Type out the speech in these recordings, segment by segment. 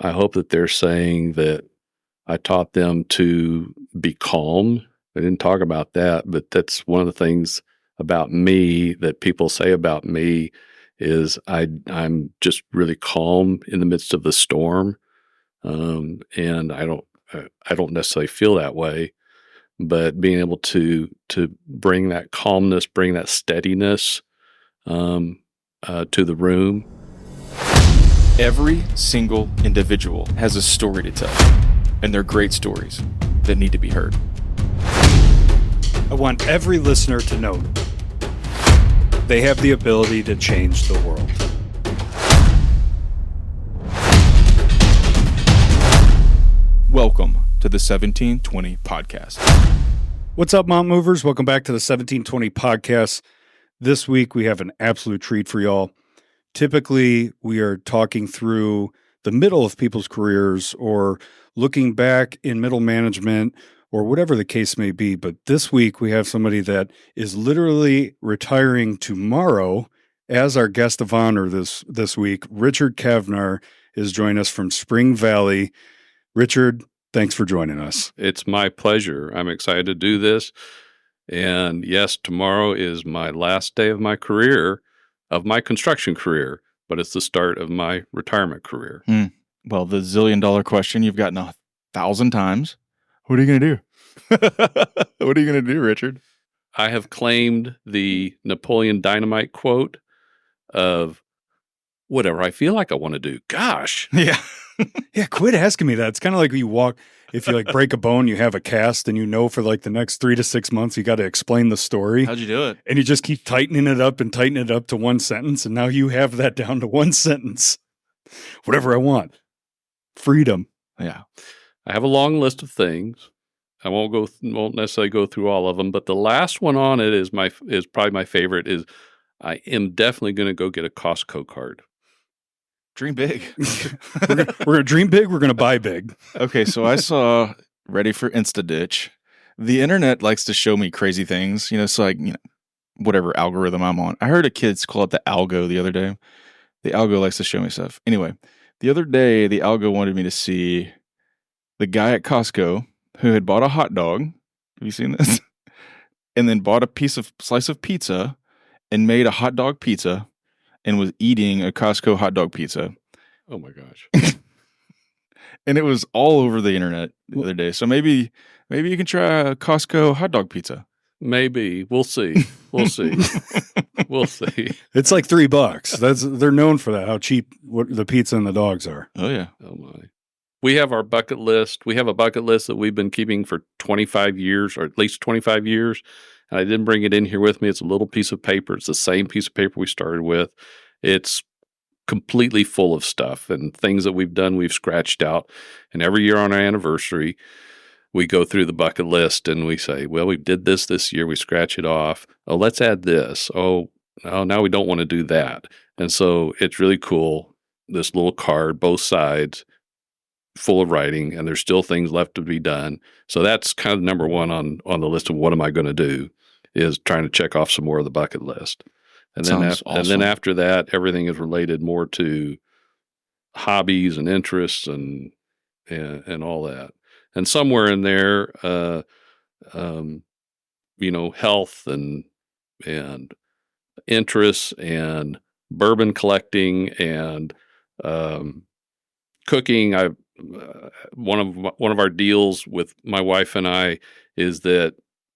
I hope that they're saying that I taught them to be calm. I didn't talk about that, but that's one of the things about me that people say about me is I'm just really calm in the midst of the storm. And I don't necessarily feel that way, but being able to bring that calmness, bring that steadiness to the room. Every single individual has a story to tell, and they're great stories that need to be heard. I want every listener to know they have the ability to change the world. Welcome to the 1720 Podcast. What's up, Mount Movers? Welcome back to the 1720 Podcast. This week, we have an absolute treat for y'all. Typically, we are talking through the middle of people's careers or looking back in middle management or whatever the case may be. But this week, we have somebody that is literally retiring tomorrow as our guest of honor this week. Richard Cavnar is joining us from Spring Valley. Richard, thanks for joining us. It's my pleasure. I'm excited to do this. And yes, tomorrow is my last day of my career, of my construction career, but it's the start of my retirement career. Well, the $1 zillion question you've gotten 1,000 times. What are you going to do? What are you going to do, Richard? I have claimed the Napoleon Dynamite quote of whatever I feel like I want to do. Gosh. Yeah. Yeah, quit asking me that. It's kind of like you walk, if you like break a bone, you have a cast and you know for like the next 3 to 6 months, you got to explain the story. How'd you do it? And you just keep tightening it up to one sentence. And now you have that down to one sentence. Whatever I want. Freedom. Yeah. I have a long list of things. I won't necessarily go through all of them, but the last one on it is probably my favorite. Is I am definitely going to go get a Costco card. Dream big. We're going to dream big. We're going to buy big. Okay, so I saw Ready for Insta-Ditch. The internet likes to show me crazy things, so like, whatever algorithm I'm on. I heard a kid's call it the algo the other day. The algo likes to show me stuff. Anyway, the other day, the algo wanted me to see the guy at Costco who had bought a hot dog. Have you seen this? And then bought a slice of pizza and made a hot dog pizza and was eating a Costco hot dog pizza. Oh my gosh. And it was all over the internet the other day. So maybe you can try a Costco hot dog pizza. Maybe. We'll see. We'll see. We'll see. It's like $3. They're known for that, how cheap the pizza and the dogs are. Oh, yeah. Oh my. We have our bucket list. We have a bucket list that we've been keeping for 25 years, or at least 25 years. And I didn't bring it in here with me. It's a little piece of paper. It's the same piece of paper we started with. It's completely full of stuff and things that we've done, we've scratched out. And every year on our anniversary, we go through the bucket list and we say, well, we did this year. We scratch it off. Oh, let's add this. Oh, now we don't want to do that. And so it's really cool. This little card, both sides, full of writing, and there's still things left to be done. So that's kind of number one on the list of what am I going to do, is trying to check off some more of the bucket list. And then after that, everything is related more to hobbies and interests and all that. And somewhere in there, health and interests and bourbon collecting and cooking. One of our deals with my wife and I is that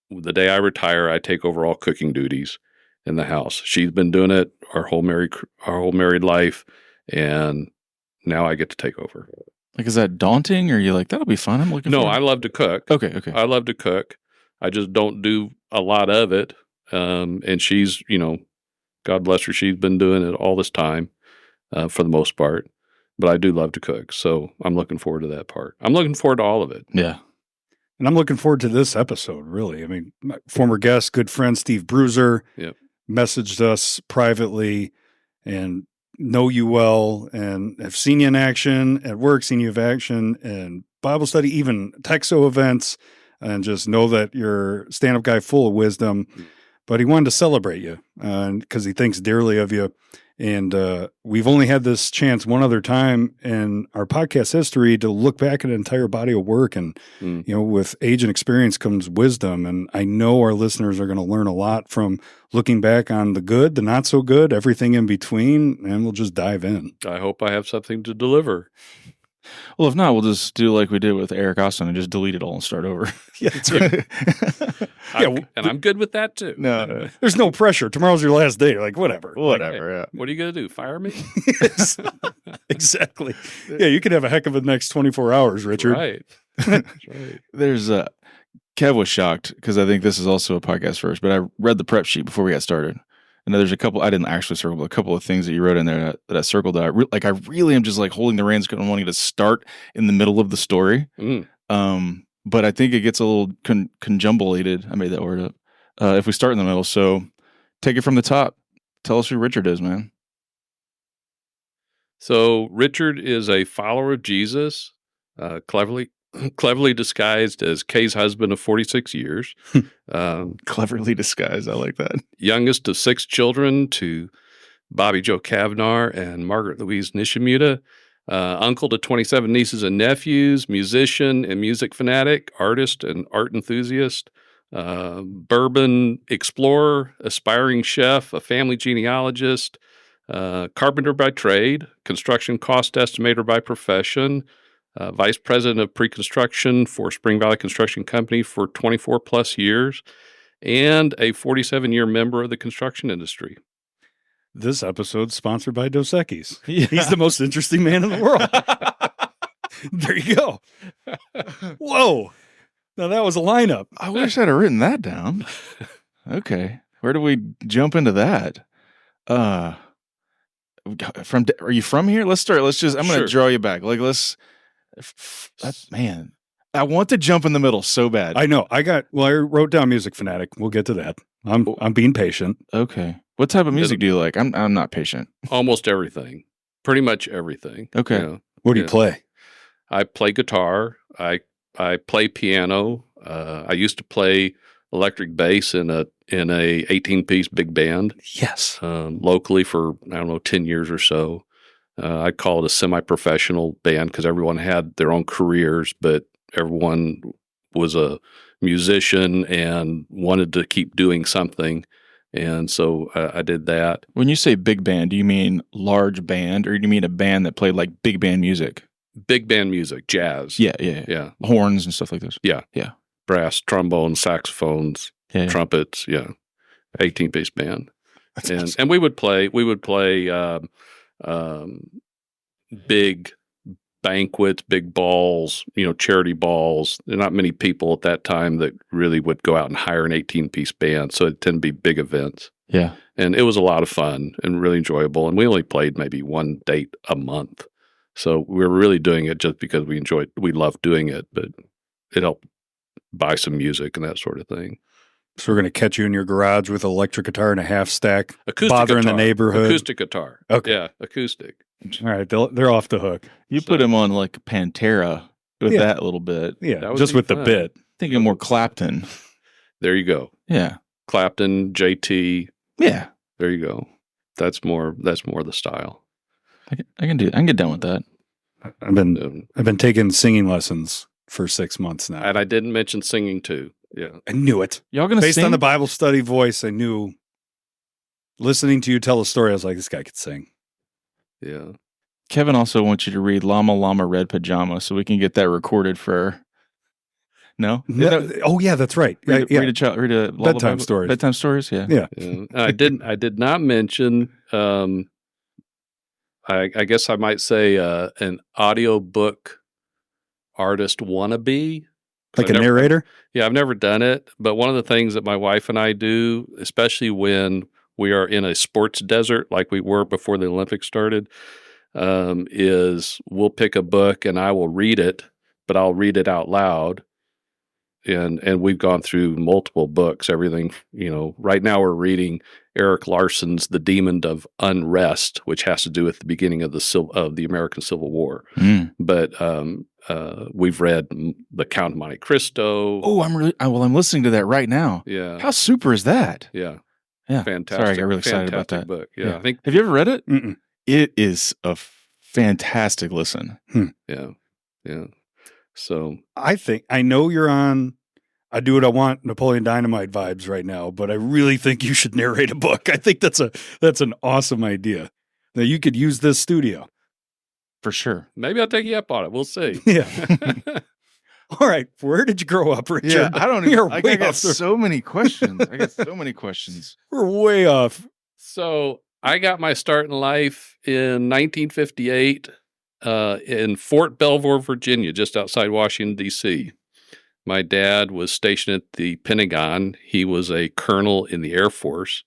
the day I retire, I take over all cooking duties in the house. She's been doing it our whole married life, and now I get to take over. Like, is that daunting, or are you like, that'll be fun? I love to cook. Okay. I love to cook. I just don't do a lot of it. And she's, God bless her, she's been doing it all this time for the most part. But I do love to cook, so I'm looking forward to that part. I'm looking forward to all of it. Yeah. And I'm looking forward to this episode, really. I mean, my former guest, good friend Steve Bruiser, messaged us privately and know you well and have seen you in action at work, seen you in action and Bible study, even Texo events, and just know that you're a stand-up guy full of wisdom. But he wanted to celebrate you because he thinks dearly of you. And we've only had this chance one other time in our podcast history to look back at an entire body of work. And, with age and experience comes wisdom. And I know our listeners are going to learn a lot from looking back on the good, the not so good, everything in between. And we'll just dive in. I hope I have something to deliver. Well, if not, we'll just do like we did with Eric Austin and just delete it all and start over. Yeah, that's right. And I'm good with that too. No, There's no pressure. Tomorrow's your last day. You're like, whatever. whatever. What are you going to do? Fire me? Yes, exactly. Yeah, you could have a heck of a next 24 hours, Richard. Right. That's right. There's Kev was shocked because I think this is also a podcast first, but I read the prep sheet before we got started. And there's a couple, I didn't actually circle, but a couple of things that you wrote in there that I circled that I really am just like holding the reins and wanting to start in the middle of the story. But I think it gets a little conjumbulated. I made that word up. If we start in the middle. So take it from the top. Tell us who Richard is, man. So Richard is a follower of Jesus, cleverly disguised as Kay's husband of 46 years. Cleverly disguised. I like that. Youngest of 6 children to Bobby Joe Cavnar and Margaret Louise Nishimuta. Uncle to 27 nieces and nephews, musician and music fanatic, artist and art enthusiast, bourbon explorer, aspiring chef, a family genealogist, carpenter by trade, construction cost estimator by profession, vice president of pre-construction for Spring Valley Construction Company for 24 plus years, and a 47-year member of the construction industry. This episode's sponsored by Dos Equis. Yeah. He's the most interesting man in the world. There you go. Whoa. Now that was a lineup. I wish I'd have written that down. Okay. Where do we jump into that? Are you from here? Let's start. I'm going to draw you back. Like, man, I want to jump in the middle so bad. I know. I wrote down music fanatic. We'll get to that. I'm being patient. Okay. What type of music do you like? I'm not patient. Almost everything. Pretty much everything. Okay. What do you play? I play guitar. I play piano. I used to play electric bass in a 18-piece big band. Yes. Locally for 10 years or so. I'd call it a semi-professional band because everyone had their own careers, but everyone was a musician and wanted to keep doing something. And so I did that. When you say big band, do you mean large band or do you mean a band that played like big band music? Big band music, jazz. Yeah. Horns and stuff like this. Yeah. Brass, trombone, saxophones, trumpets. Yeah. 18-piece band. And we would play big banquets, big balls, charity balls. There are not many people at that time that really would go out and hire an 18-piece band. So it tended to be big events. Yeah. And it was a lot of fun and really enjoyable. And we only played maybe one date a month. So we were really doing it just because we loved doing it, but it helped buy some music and that sort of thing. So we're going to catch you in your garage with an electric guitar and a half stack, bothering the neighborhood. Acoustic guitar. Okay. Yeah, acoustic. All right, they're off the hook. You put him on like Pantera with that a little bit. Yeah, just with fun. The bit. Thinking more Clapton. There you go. Yeah. Clapton, JT. Yeah. There you go. That's more the style. I can get down with that. I've been taking singing lessons for 6 months now. And I didn't mention singing too. Yeah. I knew it. Y'all gonna Based sing? on the Bible study voice, I knew. Listening to you tell a story, I was like, this guy could sing. Yeah. Kevin also wants you to read Llama Llama Red Pajama so we can get that recorded for. No? Oh yeah, that's right. Read a bedtime stories. Bedtime stories, yeah. I did not mention. I guess I might say an audiobook artist wannabe. Like a narrator? Yeah, I've never done it, but one of the things that my wife and I do, especially when we are in a sports desert like we were before the Olympics started, is we'll pick a book and I will read it, but I'll read it out loud. And we've gone through multiple books, everything, right now we're reading Eric Larson's The Demon of Unrest, which has to do with the beginning of the American Civil War. But we've read The Count of Monte Cristo. Oh, I'm listening to that right now. Yeah. How super is that? Yeah. Yeah. Fantastic. Sorry, I got really excited about that. Book. Yeah, I think. Have you ever read it? Mm-mm. It is a fantastic listen. Yeah. So I know you're on I Do What I Want Napoleon Dynamite vibes right now, but I really think you should narrate a book. I think that's an awesome idea. Now you could use this studio. For sure. maybe I'll take you up on it. We'll see. Yeah. All right. Where did you grow up, Richard? Yeah, I don't even. You're I way got off the- so many questions. I got so many questions. We're way off. So I got my start in life in 1958 in Fort Belvoir, Virginia, just outside Washington, D.C. My dad was stationed at the Pentagon. He was a colonel in the Air Force,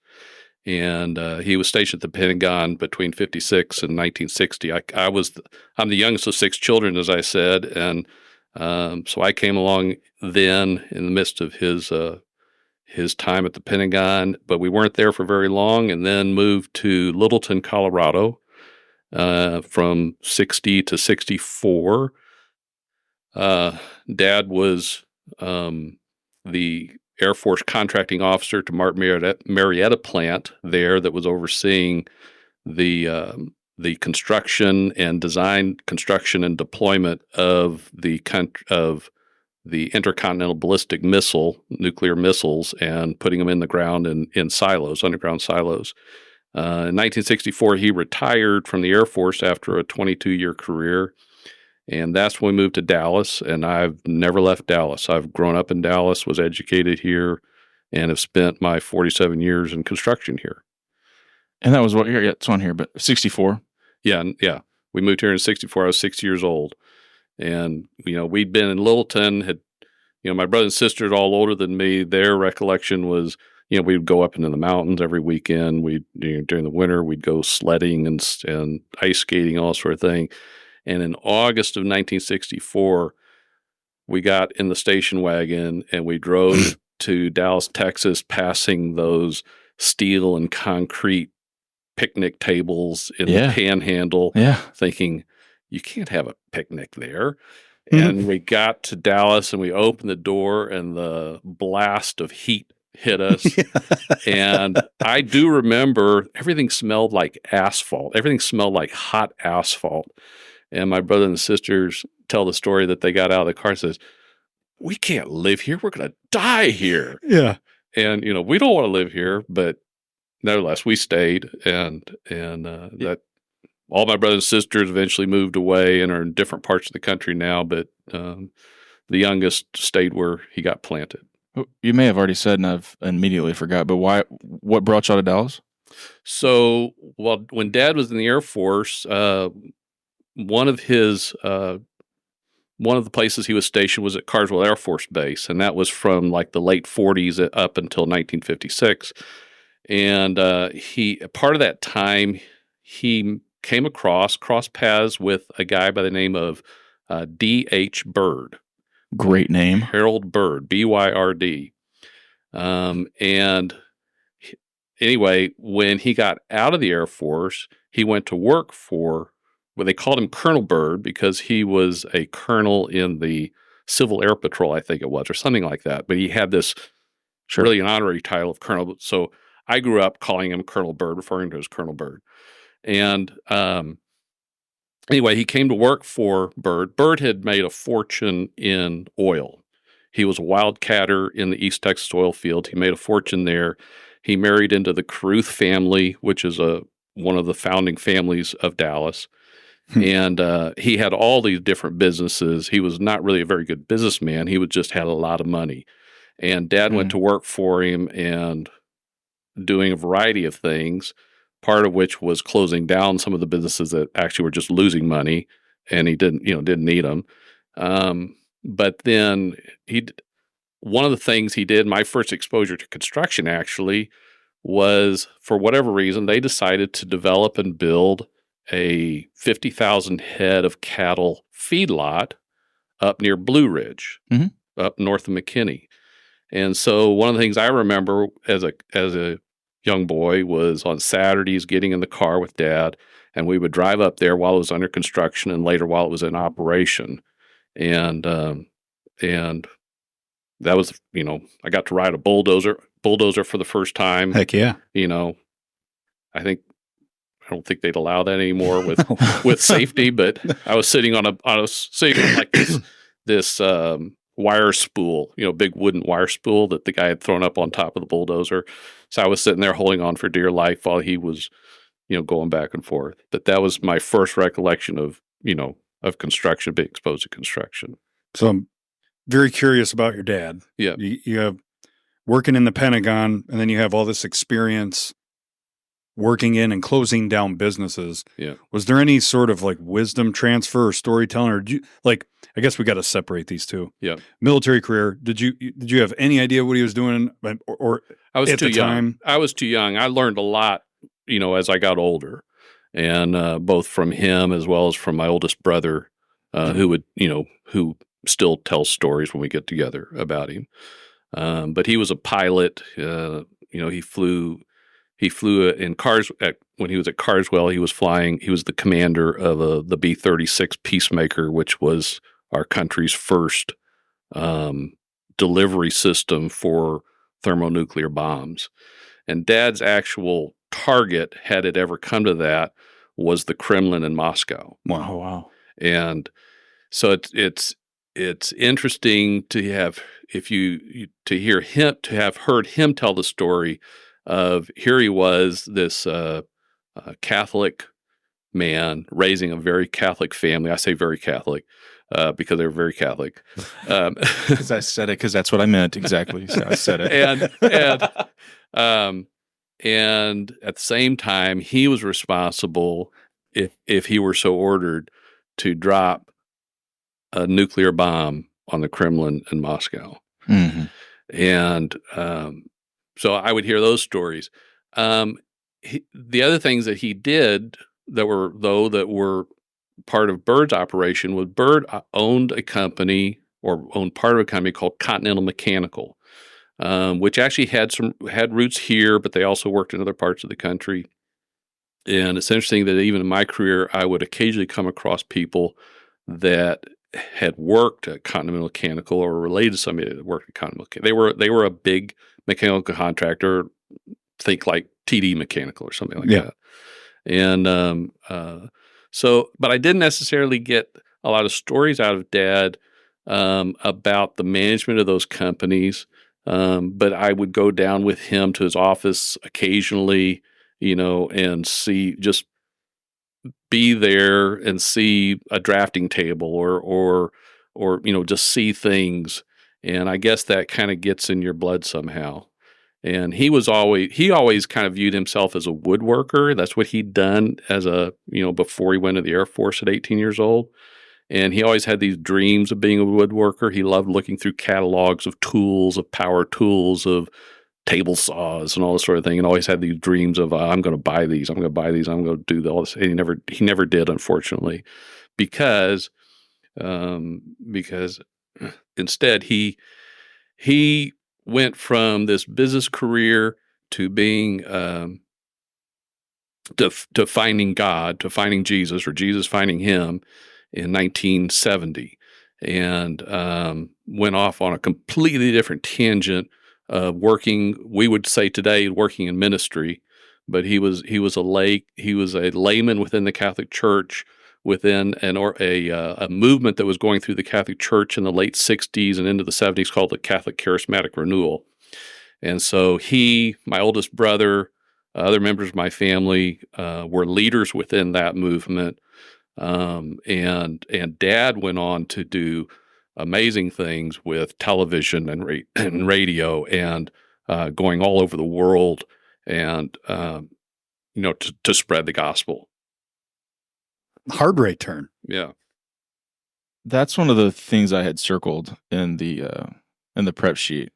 and he was stationed at the Pentagon between 56 and 1960. I'm the youngest of 6 children, as I said, and so I came along then in the midst of his time at the Pentagon, but we weren't there for very long, and then moved to Littleton, Colorado, from 60 to 64. Dad was the Air Force contracting officer to Martin Marietta plant there that was overseeing the construction and design, construction and deployment of the intercontinental ballistic missile, nuclear missiles, and putting them in the ground in silos, underground silos. In 1964, he retired from the Air Force after a 22-year career, and that's when we moved to Dallas, and I've never left Dallas. I've grown up in Dallas, was educated here, and have spent my 47 years in construction here. And that was what? Yeah, it's on here, but 64. Yeah. We moved here in 64. I was 6 years old. And, we'd been in Littleton, my brother and sister are all older than me. Their recollection was, we'd go up into the mountains every weekend. During the winter, we'd go sledding and ice skating, all sort of thing. And in August of 1964, we got in the station wagon and we drove to Dallas, Texas, passing those steel and concrete picnic tables in the Panhandle, thinking, you can't have a picnic there. And we got to Dallas and we opened the door and the blast of heat hit us. And I do remember everything smelled like asphalt. Everything smelled like hot asphalt. And my brother and sisters tell the story that they got out of the car and says, we can't live here. We're going to die here. Yeah. And, we don't want to live here, but nevertheless, we stayed, and that all my brothers and sisters eventually moved away and are in different parts of the country now. But the youngest stayed where he got planted. You may have already said, and I've immediately forgot. But why? What brought you out of Dallas? So, when Dad was in the Air Force, one of the places he was stationed was at Carswell Air Force Base, and that was from like the late 40s up until 1956. And part of that time, he came cross paths with a guy by the name of D.H. Byrd. Great name. Harold Byrd, B-Y-R-D. And anyway, when he got out of the Air Force, he went to work they called him Colonel Byrd because he was a colonel in the Civil Air Patrol, I think it was, or something like that. But he had this really an honorary title of colonel. So I grew up calling him Colonel Byrd, referring to him as Colonel Byrd. And anyway, he came to work for Byrd. Byrd had made a fortune in oil. He was a wildcatter in the East Texas oil field. He made a fortune there. He married into the Caruth family, which is one of the founding families of Dallas. And he had all these different businesses. He was not really a very good businessman. He just had a lot of money. And Dad went to work for him and doing a variety of things, part of which was closing down some of the businesses that actually were just losing money, and he didn't need them. But then one of the things he did, my first exposure to construction actually, was for whatever reason, they decided to develop and build a 50,000 head of cattle feedlot up near Blue Ridge, up north of McKinney. And so one of the things I remember as a young boy was on Saturdays getting in the car with Dad, and we would drive up there while it was under construction and later while it was in operation. And that was, I got to ride a bulldozer. bulldozer for the first time. Heck yeah. You know, I don't think they'd allow that anymore with safety. But I was sitting on like this wire spool, big wooden wire spool that the guy had thrown up on top of the bulldozer. So I was sitting there holding on for dear life while he was, going back and forth. But that was my first recollection of construction, being exposed to construction. So I'm very curious about your dad. Yeah. You have working in the Pentagon, and then you have all this experience working in and closing down businesses. Yeah. Was there any sort of like wisdom transfer or storytelling, or did you, like, I guess we got to separate these two. Yeah. Military career. Did you have any idea what he was doing, or I was at too the young. time? I was too young. I learned a lot, as I got older, and both from him as well as from my oldest brother, who still tells stories when we get together about him. But he was a pilot. He flew in cars when he was at Carswell. He was the commander of the B-36 Peacemaker, which was our country's first delivery system for thermonuclear bombs. And Dad's actual target, had it ever come to that, was the Kremlin in Moscow. Wow. Wow. And so it's interesting to have heard him tell the story of, here he was, this Catholic man raising a very Catholic family. I say very Catholic because they were very Catholic. Because I said it, because that's what I meant exactly. So I said it. And at the same time, he was responsible, if he were so ordered, to drop a nuclear bomb on the Kremlin in Moscow. Mm-hmm. And so I would hear those stories. The other things that he did that were part of Bird's operation was Bird owned a company, or owned part of a company called Continental Mechanical, which actually had roots here, but they also worked in other parts of the country. And it's interesting that even in my career, I would occasionally come across people that had worked at Continental Mechanical or related to somebody that worked at Continental Mechanical. They were a big mechanical contractor, think like TD Mechanical or something like that. And but I didn't necessarily get a lot of stories out of Dad about the management of those companies. But I would go down with him to his office occasionally, and just be there and see a drafting table or just see things. And I guess that kind of gets in your blood somehow. And he always kind of viewed himself as a woodworker. That's what he'd done before he went to the Air Force at 18 years old. And he always had these dreams of being a woodworker. He loved looking through catalogs of tools, of power tools, of table saws and all this sort of thing, and always had these dreams of, I'm going to buy these, I'm going to do all this. And he never did, unfortunately, because instead he went from this business career to being to finding God, to finding Jesus, or Jesus finding him in 1970, and went off on a completely different tangent. We would say today, working in ministry, but he was a layman within the Catholic Church, within a movement that was going through the Catholic Church in the late 60s and into the 70s called the Catholic Charismatic Renewal. And so my oldest brother, other members of my family were leaders within that movement, and Dad went on to do amazing things with television and radio, and going all over the world, and to spread the gospel. Hard right turn. Yeah, that's one of the things I had circled in the prep sheet.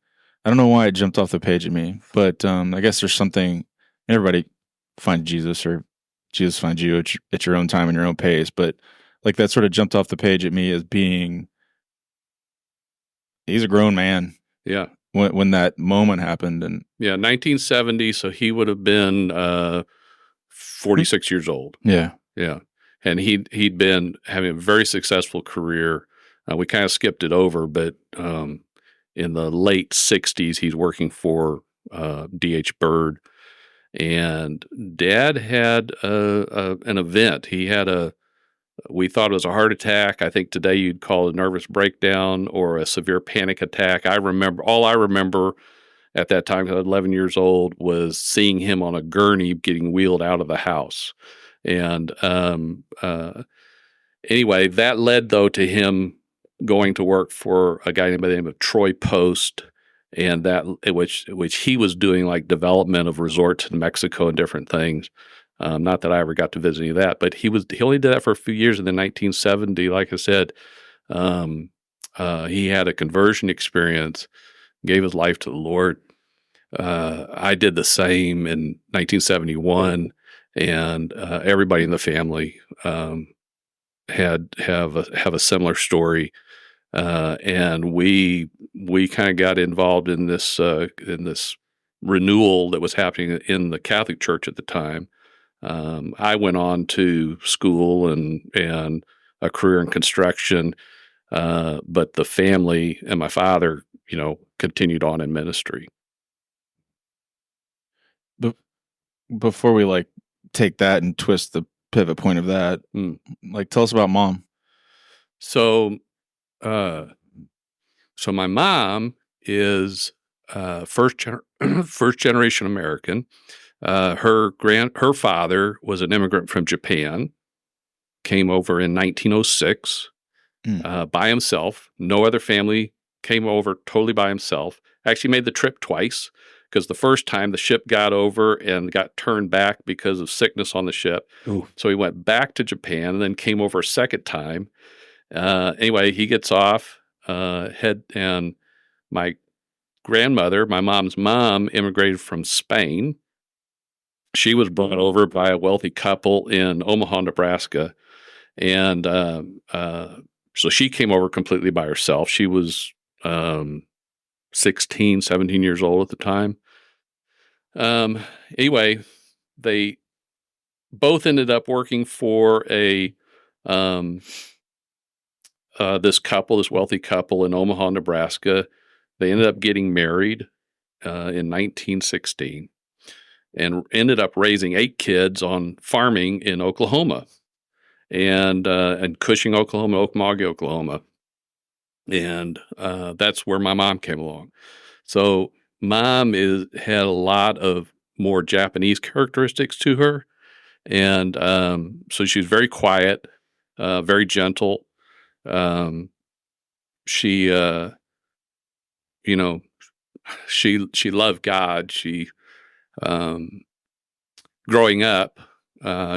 I don't know why it jumped off the page at me, but I guess there's something. Everybody finds Jesus, or Jesus finds you at your own time and your own pace, but like that sort of jumped off the page at me as being. He's a grown man. Yeah. When that moment happened, and 1970. So he would have been 46 years old. Yeah. Yeah. And he'd been having a very successful career. We kind of skipped it over, but in the late 60s, he's working for D.H. Bird. And Dad had an event. He had we thought it was a heart attack. I think today you'd call it a nervous breakdown or a severe panic attack. All I remember at that time, 'cause I was 11 years old, was seeing him on a gurney getting wheeled out of the house. And anyway, that led, though, to him going to work for a guy by the name of Troy Post, and which he was doing like development of resorts in Mexico and different things. Not that I ever got to visit any of that, but he only did that for a few years. And then 1970, like I said, he had a conversion experience, gave his life to the Lord. I did the same in 1971, and everybody in the family have a similar story. And we kind of got involved in this renewal that was happening in the Catholic Church at the time. I went on to school and a career in construction, but the family and my father, continued on in ministry. Before we like take that and twist the pivot point of that, like tell us about Mom. So my mom is first generation American. Her father was an immigrant from Japan, came over in 1906 by himself. No other family, came over totally by himself. Actually made the trip twice, because the first time the ship got over and got turned back because of sickness on the ship. Ooh. So he went back to Japan and then came over a second time. Anyway, he gets off, and my grandmother, my mom's mom, immigrated from Spain. She was brought over by a wealthy couple in Omaha, Nebraska. And so she came over completely by herself. She was 16, 17 years old at the time. Anyway, they both ended up working for this wealthy couple in Omaha, Nebraska. They ended up getting married in 1916 and ended up raising 8 kids on farming in Oklahoma and Cushing, Oklahoma, Okmulgee, Oklahoma. And that's where my mom came along. So Mom had a lot of more Japanese characteristics to her. And so she was very quiet, very gentle. She loved God. She, growing up,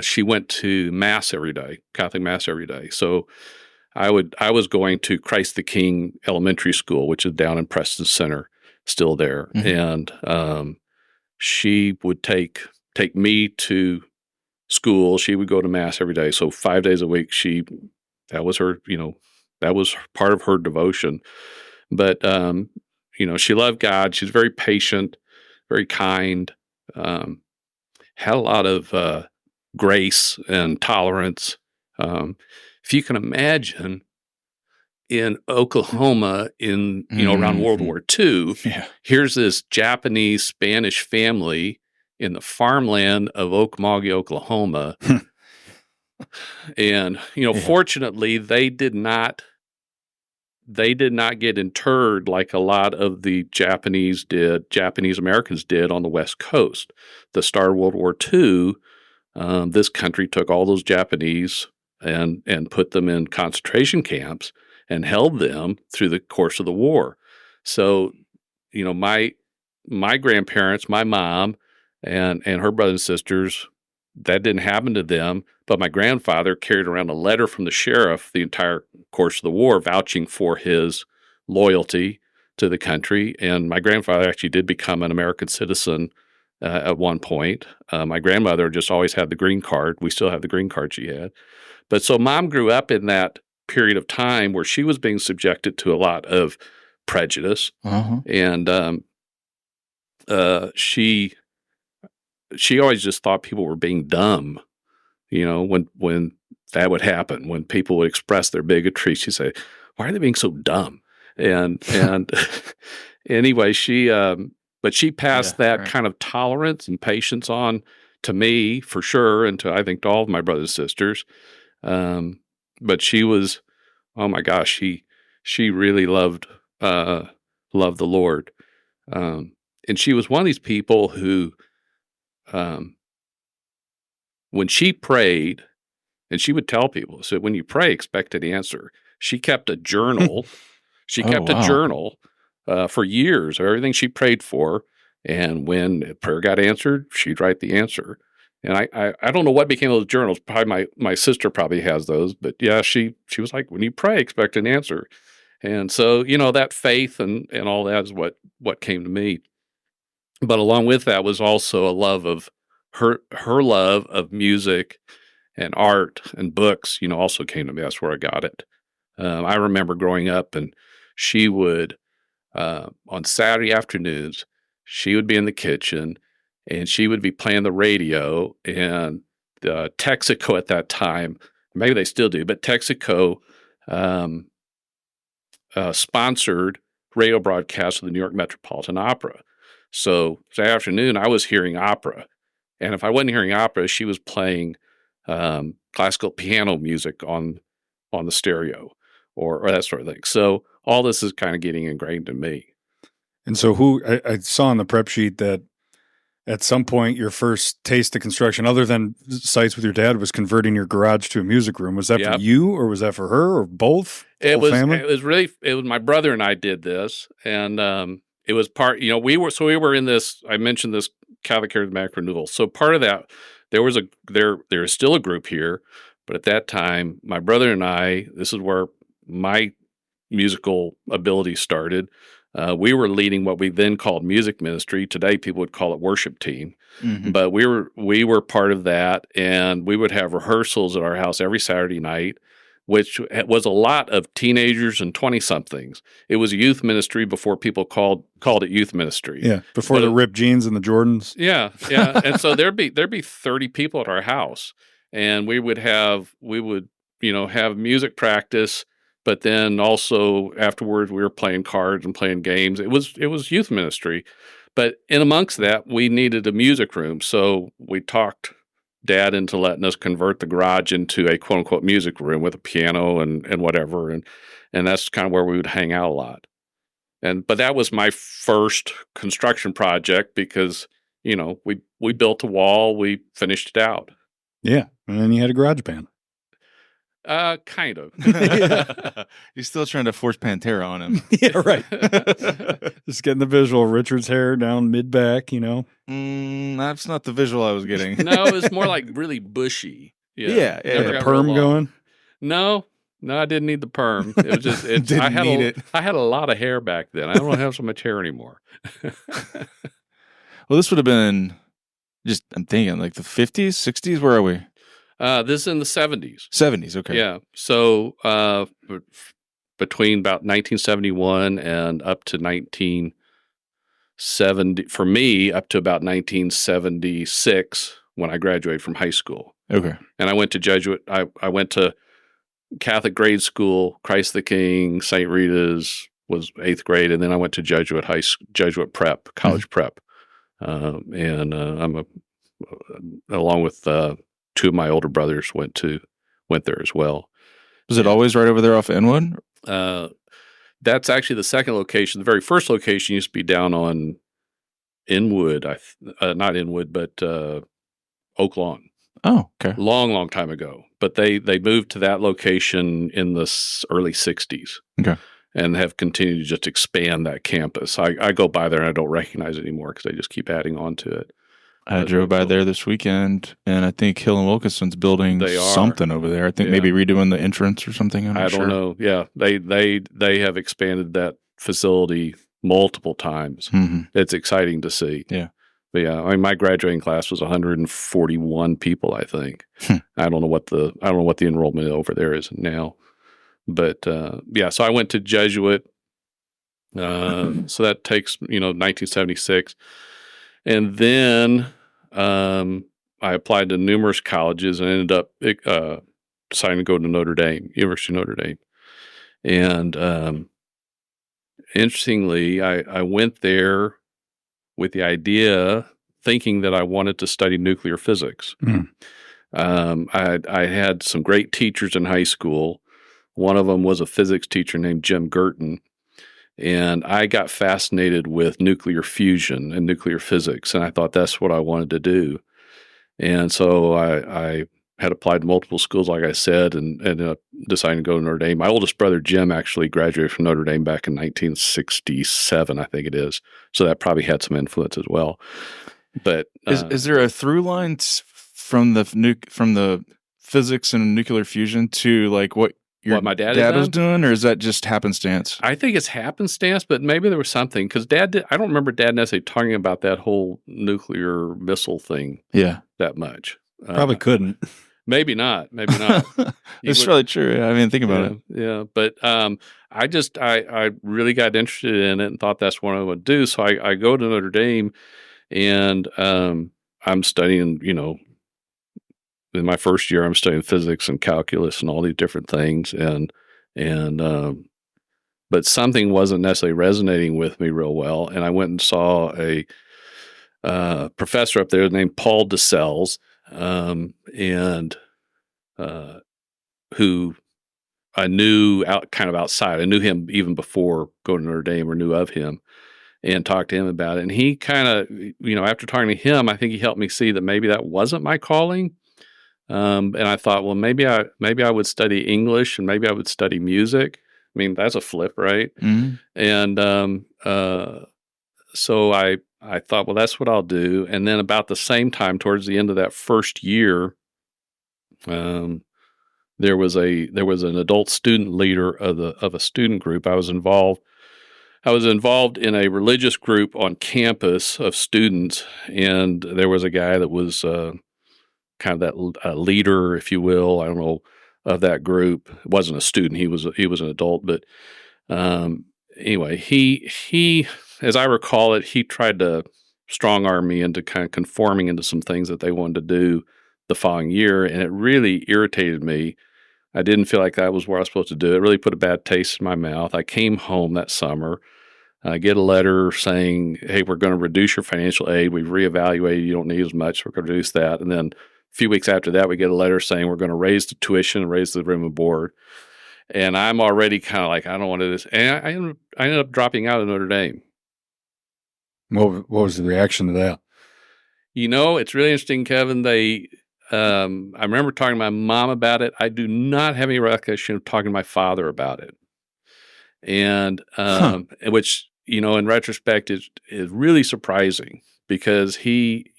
she went to Mass every day, Catholic Mass every day. So I was going to Christ the King Elementary School, which is down in Preston Center, still there. Mm-hmm. And she would take me to school. She would go to Mass every day. So 5 days a week, that was her, that was part of her devotion. But, she loved God. She's very patient, very kind, had a lot of grace and tolerance. If you can imagine, in Oklahoma around World War II, here's this Japanese Spanish family in the farmland of Okmulgee, Oklahoma. And, fortunately, they did not get interred like a lot of the Japanese Americans did on the West Coast. The start of World War II, this country took all those Japanese and put them in concentration camps and held them through the course of the war. So, my grandparents, my mom, and her brothers and sisters, that didn't happen to them. But my grandfather carried around a letter from the sheriff the entire course of the war, vouching for his loyalty to the country. And my grandfather actually did become an American citizen at one point. My grandmother just always had the green card. We still have the green card she had. But so Mom grew up in that period of time where she was being subjected to a lot of prejudice. Uh-huh. And she always just thought people were being dumb. When that would happen, when people would express their bigotry, she'd say, "Why are they being so dumb?" And anyway, she But she passed that right. kind of tolerance and patience on to me for sure, and to I think to all of my brothers and sisters. But she was, oh my gosh, she really loved the Lord, and she was one of these people who, um, when she prayed, and she would tell people, so when you pray, expect an answer. She kept a journal. She Oh, kept a wow. journal for years of everything she prayed for, and when a prayer got answered, she'd write the answer. And I don't know what became of those journals. Probably my sister probably has those, but yeah, she was like, when you pray, expect an answer. And so, that faith and all that is what came to me. But along with that was also a love of her love of music and art and books, also came to me. That's where I got it. I remember growing up, and she would, on Saturday afternoons, she would be in the kitchen and she would be playing the radio, and Texaco at that time, maybe they still do, but Texaco um, sponsored radio broadcasts of the New York Metropolitan Opera. So Saturday afternoon, I was hearing opera. And if I wasn't hearing opera, she was playing classical piano music on the stereo or that sort of thing. So all this is kind of getting ingrained in me. And so I saw on the prep sheet that at some point your first taste of construction, other than sites with your dad, was converting your garage to a music room. Was that for you, or was that for her, or both? It was family? It was my brother and I did this, and it was part. We were in this. I mentioned this Catholic Charismatic Renewal. So part of that, there is still a group here, but at that time, my brother and I, this is where my musical ability started. We were leading what we then called music ministry. Today, people would call it worship team. Mm-hmm. But we were part of that, and we would have rehearsals at our house every Saturday night, which was a lot of teenagers and 20-somethings. It was youth ministry before people called it youth ministry. Yeah, before the ripped jeans and the Jordans. Yeah. And so there'd be 30 people at our house, and we would have music practice. But then also afterwards, we were playing cards and playing games. It was youth ministry, but in amongst that, we needed a music room. So we talked Dad into letting us convert the garage into a quote unquote music room with a piano and whatever, and that's kind of where we would hang out a lot. But that was my first construction project because we built a wall, we finished it out. Yeah, and then you had a garage band. Kind of. You're still trying to force Pantera on him. Yeah, right. Just getting the visual. Richard's hair down mid-back, That's not the visual I was getting. No, it was more like really bushy. Yeah. The perm going? No, I didn't need the perm. It was just I had a lot of hair back then. I don't have so much hair anymore. Well, this would have been I'm thinking like the 50s, 60s. Where are we? This is in the 70s. 70s, okay. Yeah. So between about 1971 and up to 1970, for me, up to about 1976 when I graduated from high school. Okay. And I went to Jesuit. I went to Catholic grade school, Christ the King, St. Rita's was 8th grade, and then I went to Jesuit prep, college prep. And I'm along with 2 of my older brothers went there as well. Was it always right over there off Inwood? That's actually the second location. The very first location used to be down on Inwood, not Inwood, but Oak Lawn. Oh, okay. Long time ago. But they moved to that location in the early 60s. Okay. And have continued to just expand that campus. I go by there and I don't recognize it anymore because they just keep adding on to it. I drove by there this weekend, and I think Hill and Wilkinson's building something over there. I think maybe redoing the entrance or something. I don't know. Yeah, they have expanded that facility multiple times. Mm-hmm. It's exciting to see. Yeah. But yeah, I mean, my graduating class was 141 people, I think. I don't know what the enrollment over there is now. But so I went to Jesuit. So that takes 1976. And then I applied to numerous colleges and ended up deciding to go to University of Notre Dame. And interestingly, I went there with the idea, thinking that I wanted to study nuclear physics. Mm. I had some great teachers in high school. One of them was a physics teacher named Jim Girton. And I got fascinated with nuclear fusion and nuclear physics, and I thought that's what I wanted to do. And so I had applied to multiple schools, like I said, and ended up deciding to go to Notre Dame. My oldest brother, Jim, actually graduated from Notre Dame back in 1967, I think it is. So that probably had some influence as well. But is there a through line from the physics and nuclear fusion to like what your my dad was doing, or is that just happenstance? I think it's happenstance, but maybe there was something because I don't remember Dad necessarily talking about that whole nuclear missile thing that much. Probably couldn't. Maybe not. Maybe not. It's probably true. I mean, think about it. Yeah. But I really got interested in it and thought that's what I would do. So I go to Notre Dame and I'm studying, in my first year, I'm studying physics and calculus and all these different things. But something wasn't necessarily resonating with me real well. And I went and saw a professor up there named Paul DeSelles, who I knew kind of outside. I knew him even before going to Notre Dame, or knew of him, and talked to him about it. And he kind of, after talking to him, I think he helped me see that maybe that wasn't my calling. And I thought, well, maybe I would study English, and maybe I would study music. I mean, that's a flip, right? Mm-hmm. And so I thought, well, that's what I'll do. And then about the same time, towards the end of that first year, there was an adult student leader of a student group. I was involved in a religious group on campus of students, and there was a guy that was kind of that leader, if you will, I don't know, of that group. It wasn't a student; he was an adult. But anyway, he, as I recall it, he tried to strong arm me into kind of conforming into some things that they wanted to do the following year, and it really irritated me. I didn't feel like that was where I was supposed to do it. It really put a bad taste in my mouth. I came home that summer. I get a letter saying, hey, we're going to reduce your financial aid. We've reevaluated. You don't need as much. We're going to reduce that. And then a few weeks after that, we get a letter saying we're going to raise the tuition and raise the room and board. And I'm already kind of like, I don't want to do this. And I ended up dropping out of Notre Dame. What was the reaction to that? It's really interesting, Kevin. I remember talking to my mom about it. I do not have any recollection of talking to my father about it. And which, in retrospect is really surprising, because he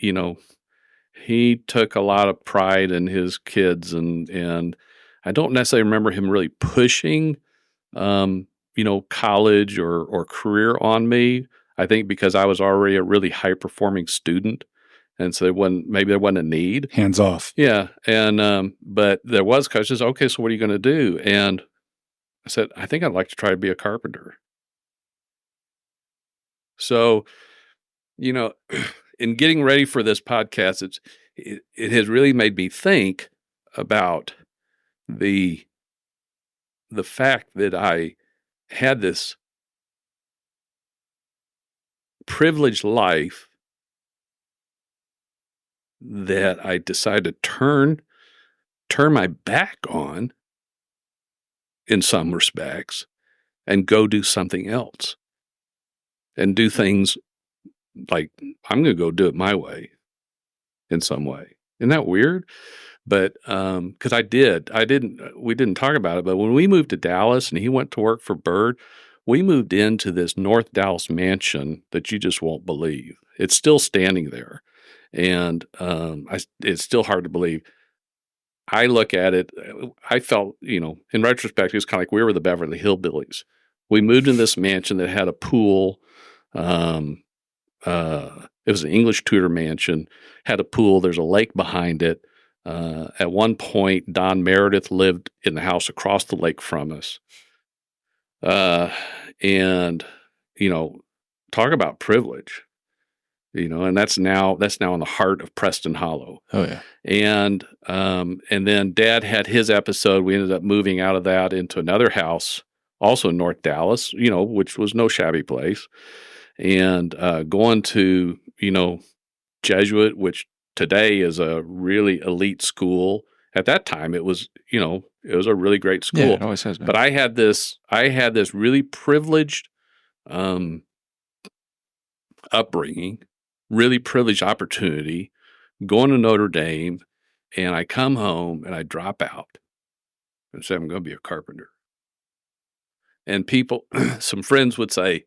took a lot of pride in his kids, and I don't necessarily remember him really pushing, college or career on me. I think because I was already a really high performing student. And so maybe there wasn't a need. Hands off. Yeah. And, but there was coaches. Okay, so what are you going to do? And I said, I think I'd like to try to be a carpenter. So, in getting ready for this podcast, it has really made me think about the fact that I had this privileged life that I decided to turn my back on in some respects and go do something else and do things like I'm going to go do it my way in some way. Isn't that weird? But because we didn't talk about it, but when we moved to Dallas and he went to work for Bird, we moved into this North Dallas mansion that you just won't believe. It's still standing there. And it's still hard to believe. I look at it, I felt, in retrospect, it was kind of like we were the Beverly Hillbillies. We moved in this mansion that had a pool. It was an English Tudor mansion, had a pool. There's a lake behind it. At one point, Don Meredith lived in the house across the lake from us. And, talk about privilege. And that's now in the heart of Preston Hollow. Oh yeah. And then Dad had his episode. We ended up moving out of that into another house, also in North Dallas, which was no shabby place. and going to, Jesuit, which today is a really elite school. At that time, it was, it was a really great school. Yeah, it always has been. But I had this really privileged upbringing, really privileged opportunity, going to Notre Dame, and I come home and I drop out and say I'm going to be a carpenter. And people, some friends would say,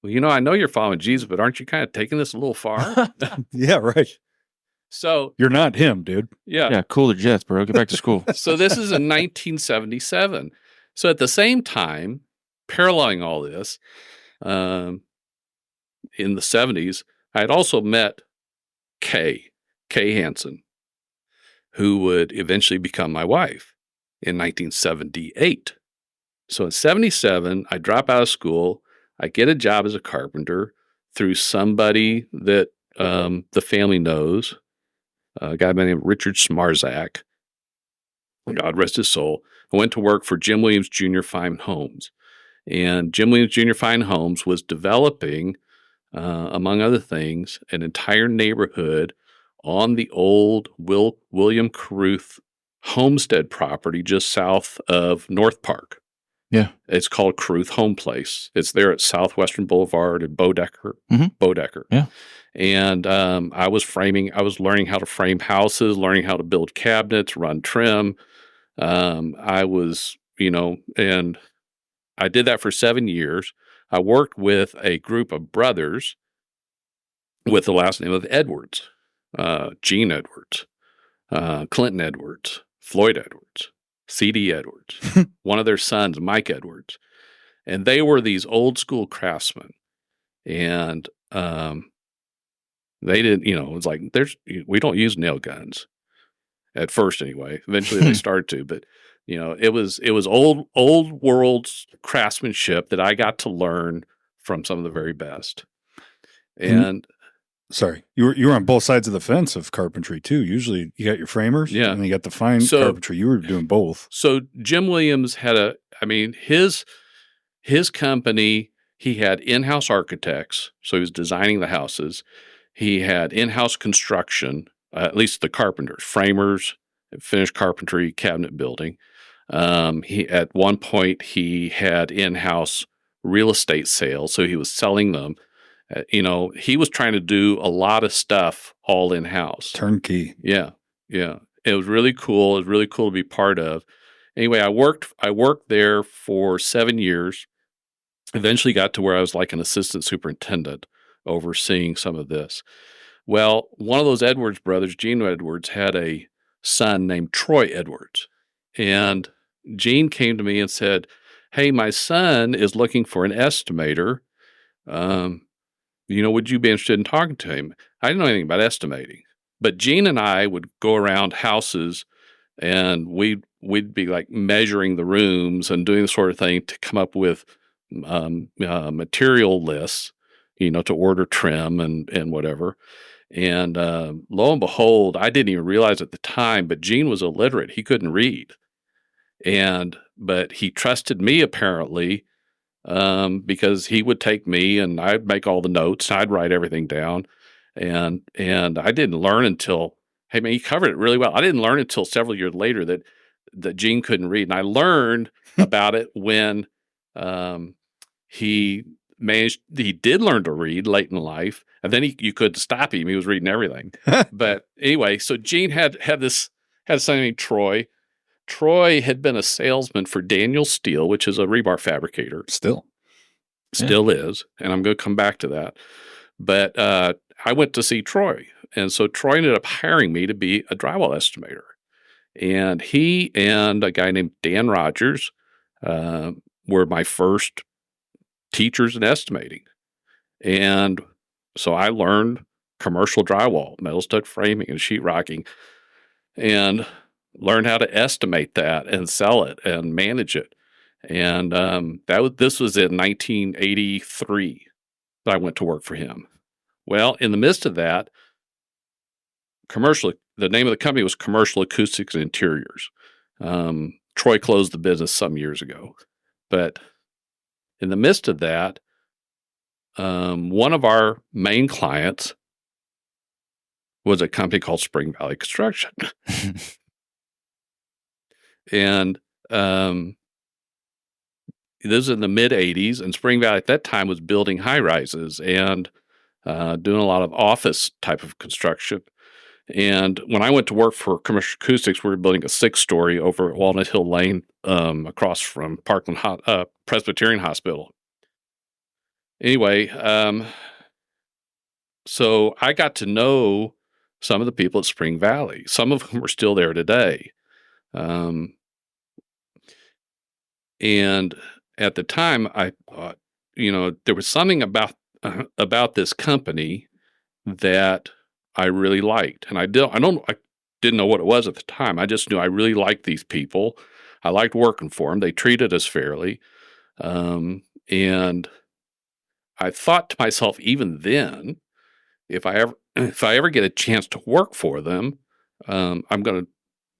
well, I know you're following Jesus, but aren't you kind of taking this a little far? Yeah, right. So you're not him, dude. Yeah, cooler jets, bro. Get back to school. So this is in 1977. So at the same time, paralleling all this, in the 70s, I had also met Kay Hansen, who would eventually become my wife in 1978. So in 77, I drop out of school. I get a job as a carpenter through somebody that the family knows, a guy by the name of Richard Smarzak. God rest his soul. I went to work for Jim Williams Jr. Fine Homes. And Jim Williams Jr. Fine Homes was developing, among other things, an entire neighborhood on the old William Caruth homestead property just south of North Park. Yeah. It's called Caruth Home Place. It's there at Southwestern Boulevard in Bodecker. Yeah. And I was learning how to frame houses, learning how to build cabinets, run trim. I was, and I did that for 7 years. I worked with a group of brothers with the last name of Edwards, Gene Edwards, Clinton Edwards, Floyd Edwards, C.D. Edwards, one of their sons, Mike Edwards. And they were these old school craftsmen. And they didn't, it's like, we don't use nail guns at first anyway. Eventually they started to, but it was old world craftsmanship that I got to learn from some of the very best. And sorry, you were on both sides of the fence of carpentry too. Usually you got your framers, yeah, and you got the fine carpentry. You were doing both. So Jim Williams had his company, he had in-house architects, so he was designing the houses. He had in-house construction, at least the carpenters, framers, finished carpentry, cabinet building. At one point he had in-house real estate sales, so he was selling them. He was trying to do a lot of stuff all in-house. Turnkey. Yeah. It was really cool. It was really cool to be part of. Anyway, I worked there for 7 years. Eventually got to where I was like an assistant superintendent overseeing some of this. Well, one of those Edwards brothers, Gene Edwards, had a son named Troy Edwards. And Gene came to me and said, hey, my son is looking for an estimator. Would you be interested in talking to him? I didn't know anything about estimating, but Gene and I would go around houses and we'd be like measuring the rooms and doing the sort of thing to come up with material lists, to order trim and whatever. And lo and behold, I didn't even realize at the time, but Gene was illiterate. He couldn't read. But he trusted me apparently, because he would take me and I'd make all the notes. I'd write everything down. And I didn't learn until, he covered it really well. I didn't learn until several years later that Gene couldn't read. And I learned about it when he did learn to read late in life. And then you couldn't stop him. He was reading everything. But anyway, so Gene had a son named Troy. Troy had been a salesman for Daniel Steel, which is a rebar fabricator. Still is. And I'm going to come back to that. But I went to see Troy. And so Troy ended up hiring me to be a drywall estimator. And he and a guy named Dan Rogers were my first teachers in estimating. And so I learned commercial drywall, metal stud framing, and sheetrocking, and learned how to estimate that and sell it and manage it. And this was in 1983 that I went to work for him. Well, in the midst of that, the name of the company was Commercial Acoustics and Interiors. Troy closed the business some years ago. But in the midst of that, one of our main clients was a company called Spring Valley Construction. And this is in the mid 80s, and Spring Valley at that time was building high rises and doing a lot of office type of construction. And when I went to work for Commercial Acoustics, we were building a 6-story over at Walnut Hill Lane, across from Parkland Presbyterian Hospital. Anyway, so I got to know some of the people at Spring Valley, some of whom are still there today. And at the time, I thought, there was something about this company that I really liked, and I didn't know what it was at the time. I just knew I really liked these people. I liked working for them. They treated us fairly, and I thought to myself, even then, if I ever get a chance to work for them, I'm going to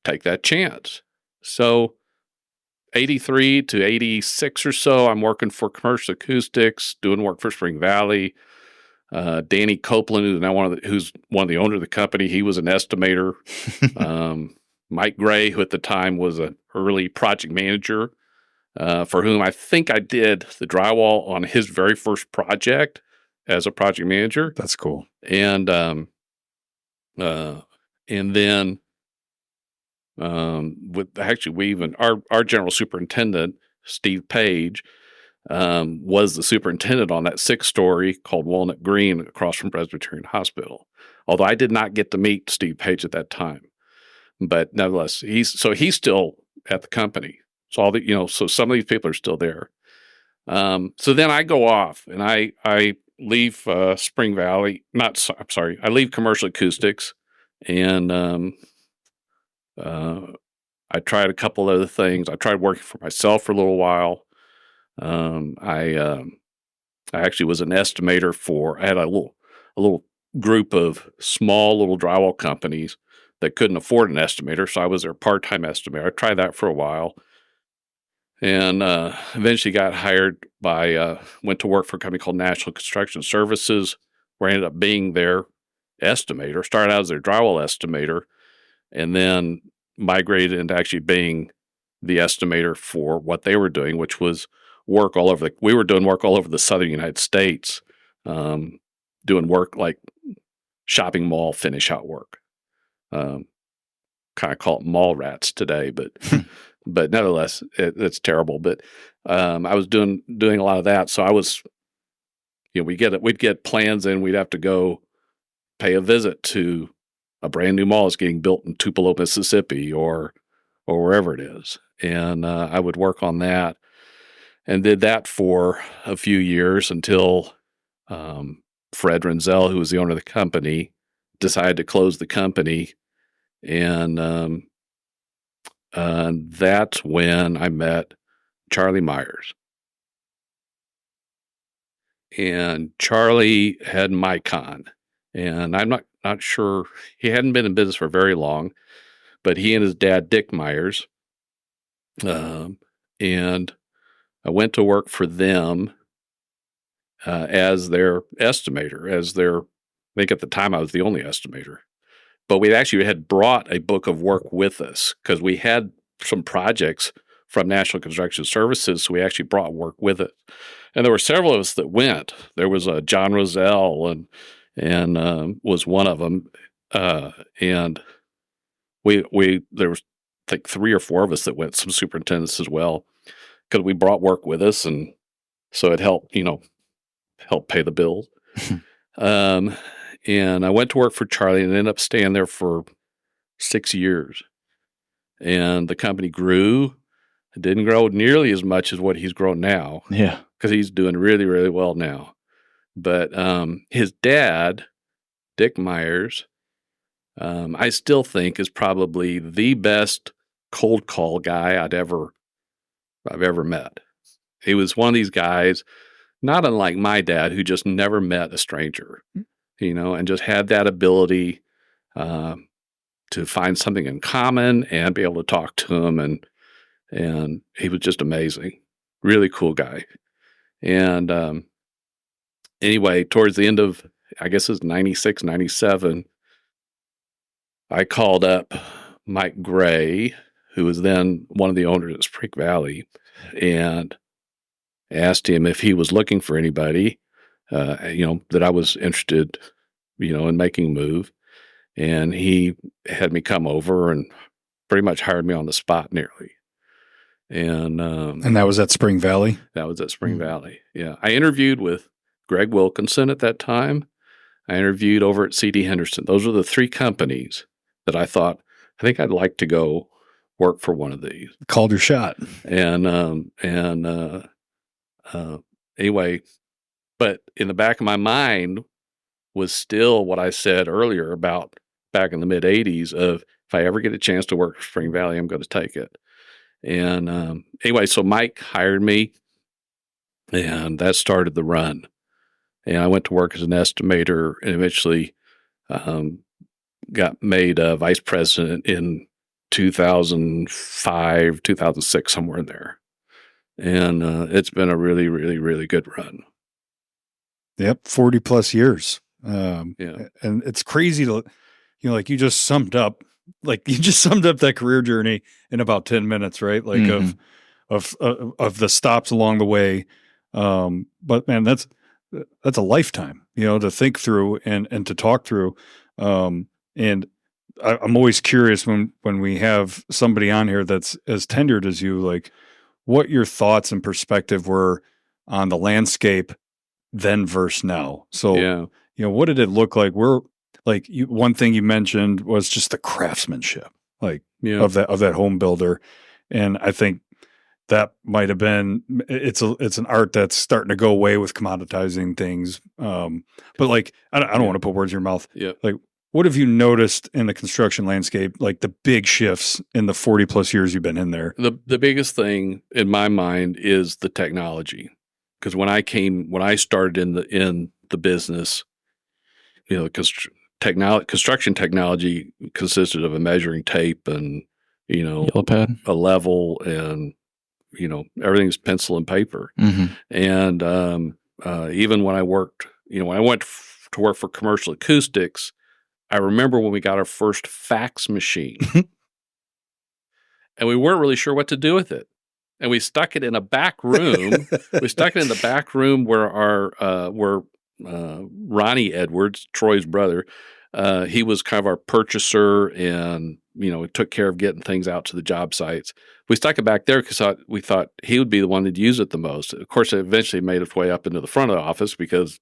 take that chance. So 83 to 86 or so, I'm working for Commercial Acoustics, doing work for Spring Valley. Danny Copeland, who's one of the owners of the company, he was an estimator. Mike Gray, who at the time was an early project manager, for whom I think I did the drywall on his very first project as a project manager. That's cool. And then our general superintendent, Steve Page, was the superintendent on that 6-story called Walnut Green across from Presbyterian Hospital. Although I did not get to meet Steve Page at that time, but nevertheless, he's still at the company. So so some of these people are still there. So then I go off and I leave Spring Valley. I leave Commercial Acoustics, and I tried a couple other things. I tried working for myself for a little while. I actually was an estimator I had a little group of small little drywall companies that couldn't afford an estimator, so I was their part-time estimator. I tried that for a while, and eventually got hired went to work for a company called National Construction Services, where I ended up being their estimator. Started out as their drywall estimator, and then migrated into actually being the estimator for what they were doing, which was we were doing work all over the southern United States, doing work like shopping mall finish out work. Kind of call it mall rats today, but nevertheless, it's terrible. But I was doing a lot of that. So I was, we'd get plans in, we'd have to go pay a visit to a brand new mall that's getting built in Tupelo, Mississippi, or wherever it is. And I would work on that, and did that for a few years until Fred Renzel, who was the owner of the company, decided to close the company. And that's when I met Charlie Myers. And Charlie had Micon, and I'm not sure, he hadn't been in business for very long, but he and his dad, Dick Myers, and I went to work for them as their estimator, I think at the time I was the only estimator. But we actually had brought a book of work with us because we had some projects from National Construction Services, so we actually brought work with it. And there were several of us that went. There was John Roselle and was one of them. And there was, I think, 3 or 4 of us that went, some superintendents as well, because we brought work with us, and so it helped pay the bills. And I went to work for Charlie and ended up staying there for 6 years. And the company grew. It didn't grow nearly as much as what he's grown now. Yeah. Because he's doing really, really well now. But his dad, Dick Myers, I still think is probably the best cold call guy I've ever met. He was one of these guys, not unlike my dad, who just never met a stranger, and just had that ability to find something in common and be able to talk to him. And he was just amazing. Really cool guy. And anyway, towards the end of, I guess it was 96, 97, I called up Mike Gray, who was then one of the owners at Spring Valley, and asked him if he was looking for anybody, that I was interested, in making a move. And he had me come over and pretty much hired me on the spot nearly. And that was at Spring Valley? That was at Spring Valley, yeah. I interviewed with Greg Wilkinson at that time. I interviewed over at C.D. Henderson. Those were the three companies that I thought, I think I'd like to go work for one of these. Called your shot. And anyway, but in the back of my mind was still what I said earlier about back in the mid 80s of if I ever get a chance to work for Spring Valley, I'm going to take it. And anyway, so Mike hired me, and that started the run. And I went to work as an estimator and eventually got made vice president in 2005, 2006, somewhere in there. And it's been a really, really, really good run. Yep, 40 plus years. Yeah. And it's crazy to, like you just summed up that career journey in about 10 minutes, right? Like of the stops along the way. But man, that's a lifetime, to think through and to talk through. And I'm always curious when we have somebody on here that's as tenured as you, like what your thoughts and perspective were on the landscape then versus now. So, what did it look like? One thing you mentioned was just the craftsmanship, of that home builder. And I think that might have been, it's an art that's starting to go away with commoditizing things. But I don't want to put words in your mouth. Yeah. What have you noticed in the construction landscape, like the big shifts in the 40 plus years you've been in there? The biggest thing in my mind is the technology. Because when I started in the business, construction technology consisted of a measuring tape and, yellow pad, a level, and, everything's pencil and paper. Mm-hmm. And even when I worked, when I went to work for Commercial Acoustics, I remember when we got our first fax machine and we weren't really sure what to do with it. And we stuck it in a back room. We stuck it in the back room where Ronnie Edwards, Troy's brother, he was kind of our purchaser and, took care of getting things out to the job sites. We stuck it back there because we thought he would be the one that'd use it the most. Of course, it eventually made its way up into the front of the office because,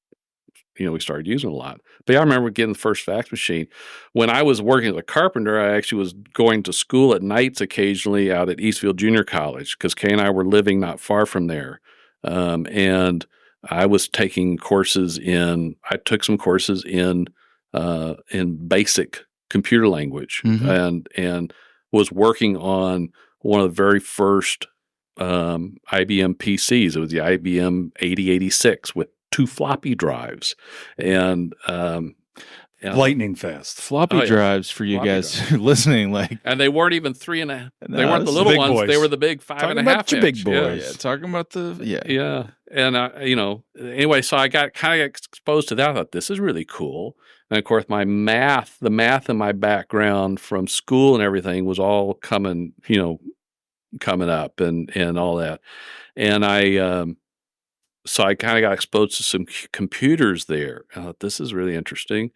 we started using it a lot. But I remember getting the first fax machine. When I was working as a carpenter, I actually was going to school at nights occasionally out at Eastfield Junior College because Kay and I were living not far from there. And I was taking courses I took some courses in basic computer language, and was working on one of the very first IBM PCs. It was the IBM 8086 with 2 floppy drives, and lightning fast floppy drives for you guys listening. And they weren't even 3.5. They weren't the little ones. Boys. They were the big 5.5 inch. Big boys. Yeah, talking about yeah. And anyway, so I got kind of exposed to that. I thought this is really cool. And of course, the math in my background from school and everything was all coming up and all that. And so I kind of got exposed to some computers there. I thought, this is really interesting.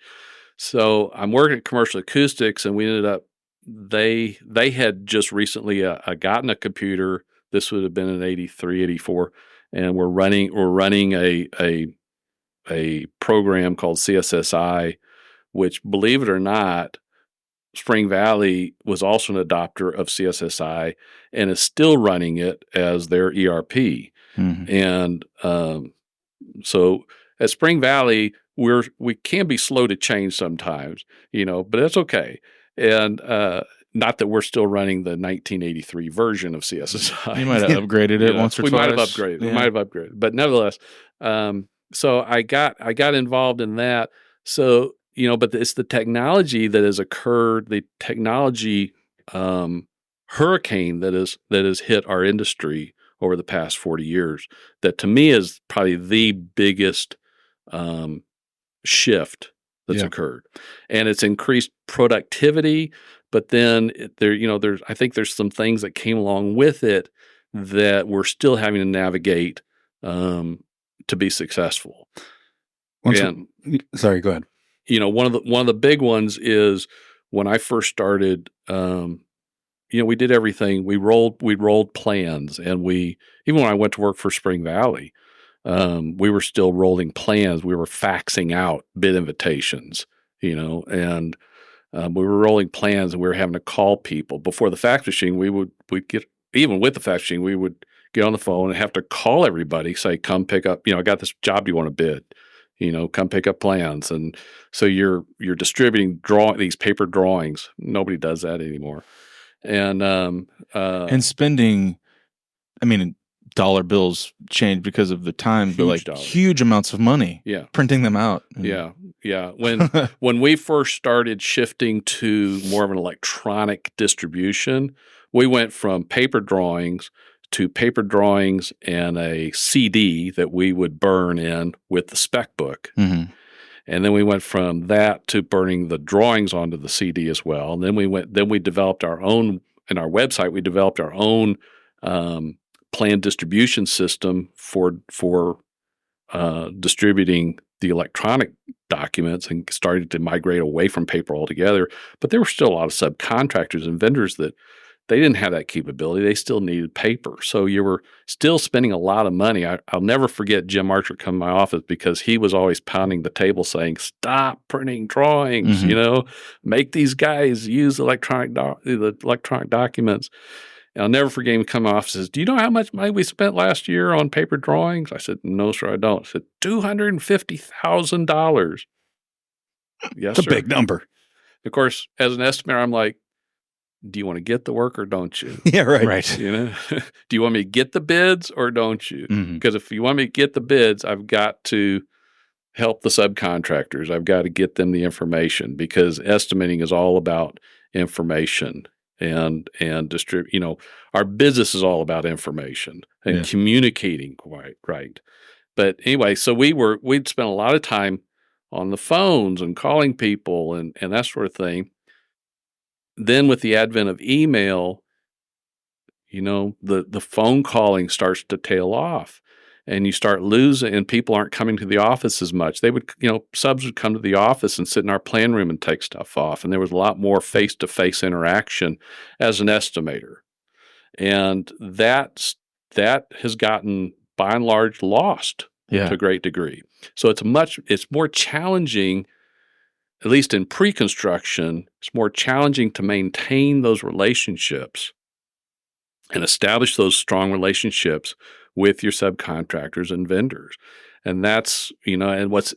So I'm working at Commercial Acoustics, and we ended up, they had just recently gotten a computer. This would have been in 83, 84. And we're running a program called CSSI, which, believe it or not, Spring Valley was also an adopter of CSSI and is still running it as their ERP. Mm-hmm. And so at Spring Valley, we can be slow to change sometimes, but that's okay. And not that we're still running the 1983 version of CSSI. You might have upgraded it once or twice. We might have upgraded, but nevertheless. So I got involved in that. So but it's the technology that has occurred, the technology hurricane that has hit our industry over the past 40 years, that to me is probably the biggest shift that's occurred, and it's increased productivity. But then I think there's some things that came along with it that we're still having to navigate to be successful. Sorry, go ahead. One of the big ones is when I first started. We did everything. We rolled plans, and even when I went to work for Spring Valley, we were still rolling plans. We were faxing out bid invitations, and we were rolling plans, and we were having to call people. Before the fax machine, we'd get, even with the fax machine, we would get on the phone and have to call everybody, say, come pick up, I got this job, do you want to bid? Come pick up plans. And so you're distributing these paper drawings. Nobody does that anymore. And spending, dollar bills change because of the time, but huge amounts of money. Yeah. Printing them out. Yeah. When we first started shifting to more of an electronic distribution, we went from paper drawings to paper drawings and a CD that we would burn in with the spec book. Mm-hmm. And then we went from that to burning the drawings onto the CD as well. And then we developed our own, in our website, we developed our own planned distribution system for distributing the electronic documents, and started to migrate away from paper altogether. But there were still a lot of subcontractors and vendors that they didn't have that capability. They still needed paper. So you were still spending a lot of money. I'll never forget Jim Archer coming to my office, because he was always pounding the table saying, stop printing drawings, make these guys use the electronic documents. And I'll never forget him coming off and says, do you know how much money we spent last year on paper drawings? I said, no, sir, I don't. I said, $250,000. Yes, It's sir. a big number. Of course, as an estimator, I'm like, do you want to get the work or don't you? Yeah, right. Right. Do you want me to get the bids or don't you? Mm-hmm. Because if you want me to get the bids, I've got to help the subcontractors. I've got to get them the information, because estimating is all about information and distribute. Our business is all about information and communicating quite right. But anyway, so we'd spent a lot of time on the phones and calling people and that sort of thing. Then with the advent of email, the phone calling starts to tail off, and you start losing, and people aren't coming to the office as much. They would, subs would come to the office and sit in our plan room and take stuff off. And there was a lot more face-to-face interaction as an estimator. And that has gotten, by and large, lost to a great degree. So it's more challenging, at least in pre-construction, it's more challenging to maintain those relationships and establish those strong relationships with your subcontractors and vendors. And that's, and what's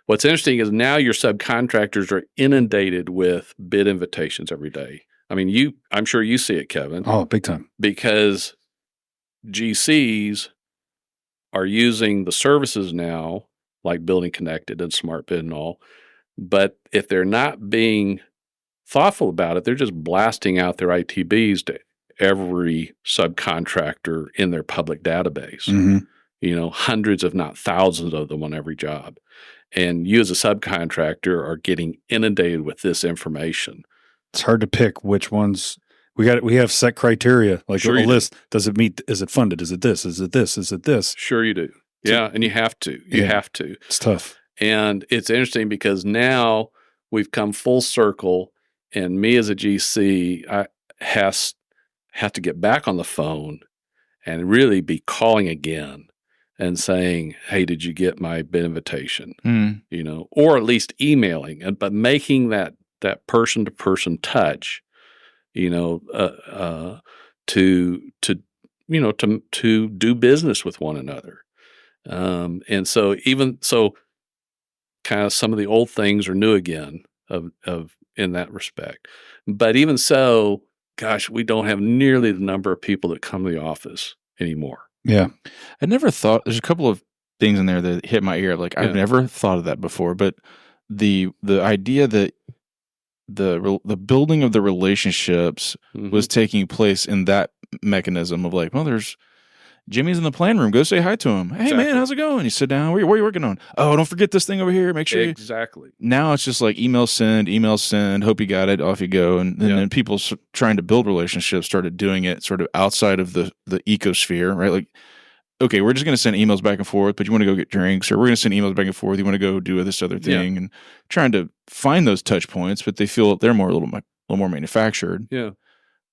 interesting is now your subcontractors are inundated with bid invitations every day. I'm sure you see it, Kevin. Oh, big time. Because GCs are using the services now, like Building Connected and Smart Bid and all. But if they're not being thoughtful about it, they're just blasting out their ITBs to every subcontractor in their public database. Mm-hmm. Hundreds, if not thousands of them on every job. And you as a subcontractor are getting inundated with this information. It's hard to pick which ones. We have set criteria, like a list. Does it meet? Is it funded? Is it this? Is it this? Is it this? Sure you do. Yeah, and you have to. You have to. It's tough. And it's interesting because now we've come full circle, and me as a GC, I have to get back on the phone and really be calling again and saying, hey, did you get my bid invitation? Or at least emailing, but making that person-to-person touch, to do business with one another. And so kind of some of the old things are new again of in that respect. But even so, gosh, we don't have nearly the number of people that come to the office anymore. Yeah. I never thought, there's a couple of things in there that hit my ear. Like, I've never thought of that before, but the idea that the building of the relationships was taking place in that mechanism of like, well, there's, Jimmy's in the plan room. Go say hi to him. Hey, Exactly. man, how's it going? You sit down. What are you working on? Oh, don't forget this thing over here. Make sure Exactly. Now it's just like email send. Hope you got it. Off you go. And then people trying to build relationships started doing it sort of outside of the ecosphere, right? Like, okay, we're just going to send emails back and forth, but you want to go get drinks, or we're going to send emails back and forth. You want to go do this other thing, and trying to find those touch points, but they feel they're a little more manufactured. Yeah.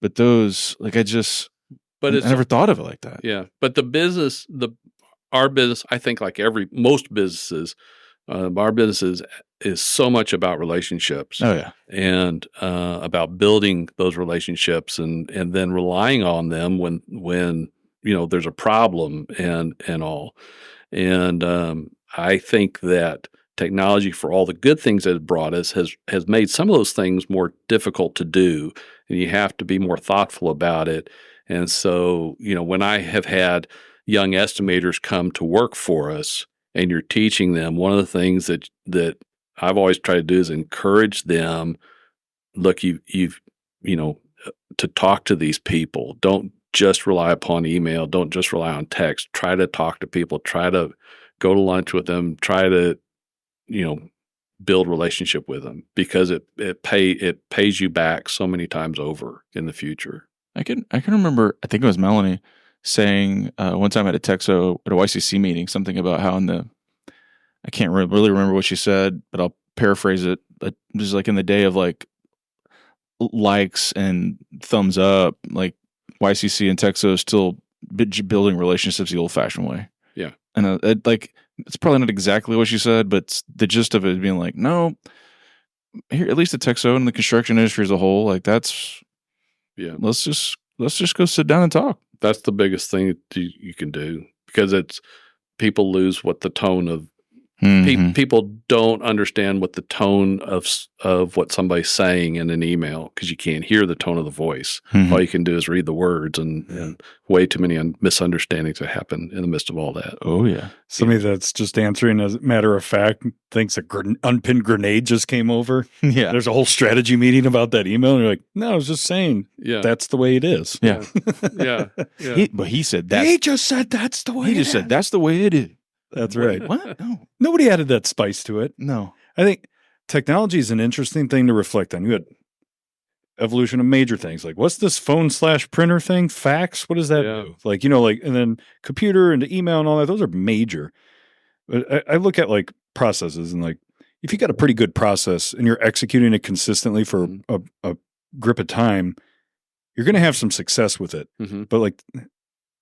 But those, like, I never thought of it like that. Yeah. But our business, I think, like most businesses, our business is so much about relationships. Oh yeah, and about building those relationships, and then relying on them when there's a problem and all. And I think that technology, for all the good things that it brought us, has made some of those things more difficult to do, and you have to be more thoughtful about it. And so, when I have had young estimators come to work for us, and you're teaching them, one of the things that I've always tried to do is encourage them. Look, you've to talk to these people. Don't just rely upon email. Don't just rely on text. Try to talk to people. Try to go to lunch with them. Try to, build relationship with them, because it pays you back so many times over in the future. I can remember. I think it was Melanie saying one time at a YCC meeting something about how I can't really remember what she said, but I'll paraphrase it. But just like in the day of like likes and thumbs up, like YCC and Texo is still building relationships the old-fashioned way. Yeah, and it's probably not exactly what she said, but the gist of it being like, no, here at least at Texo and the construction industry as a whole, like that's let's just go sit down and talk. That's the biggest thing that you can do, because people lose what the tone of. Mm-hmm. People don't understand what the tone of what somebody's saying in an email, because you can't hear the tone of the voice. Mm-hmm. All you can do is read the words, and way too many misunderstandings that happen in the midst of all that. Oh yeah, somebody that's just answering as a matter of fact thinks unpinned grenade just came over. Yeah, there's a whole strategy meeting about that email, and you're like, no, I was just saying, that's the way it is. Yeah, yeah. He said that. He just said that's the way. He just said that's the way it is. That's right. What? No. Nobody added that spice to it. No. I think technology is an interesting thing to reflect on. You had evolution of major things. Like, what's this phone/printer thing? Fax? What does that do? Like, and then computer and email and all that. Those are major. But I look at like processes, and like, if you got a pretty good process and you're executing it consistently for a grip of time, you're going to have some success with it. Mm-hmm. But like,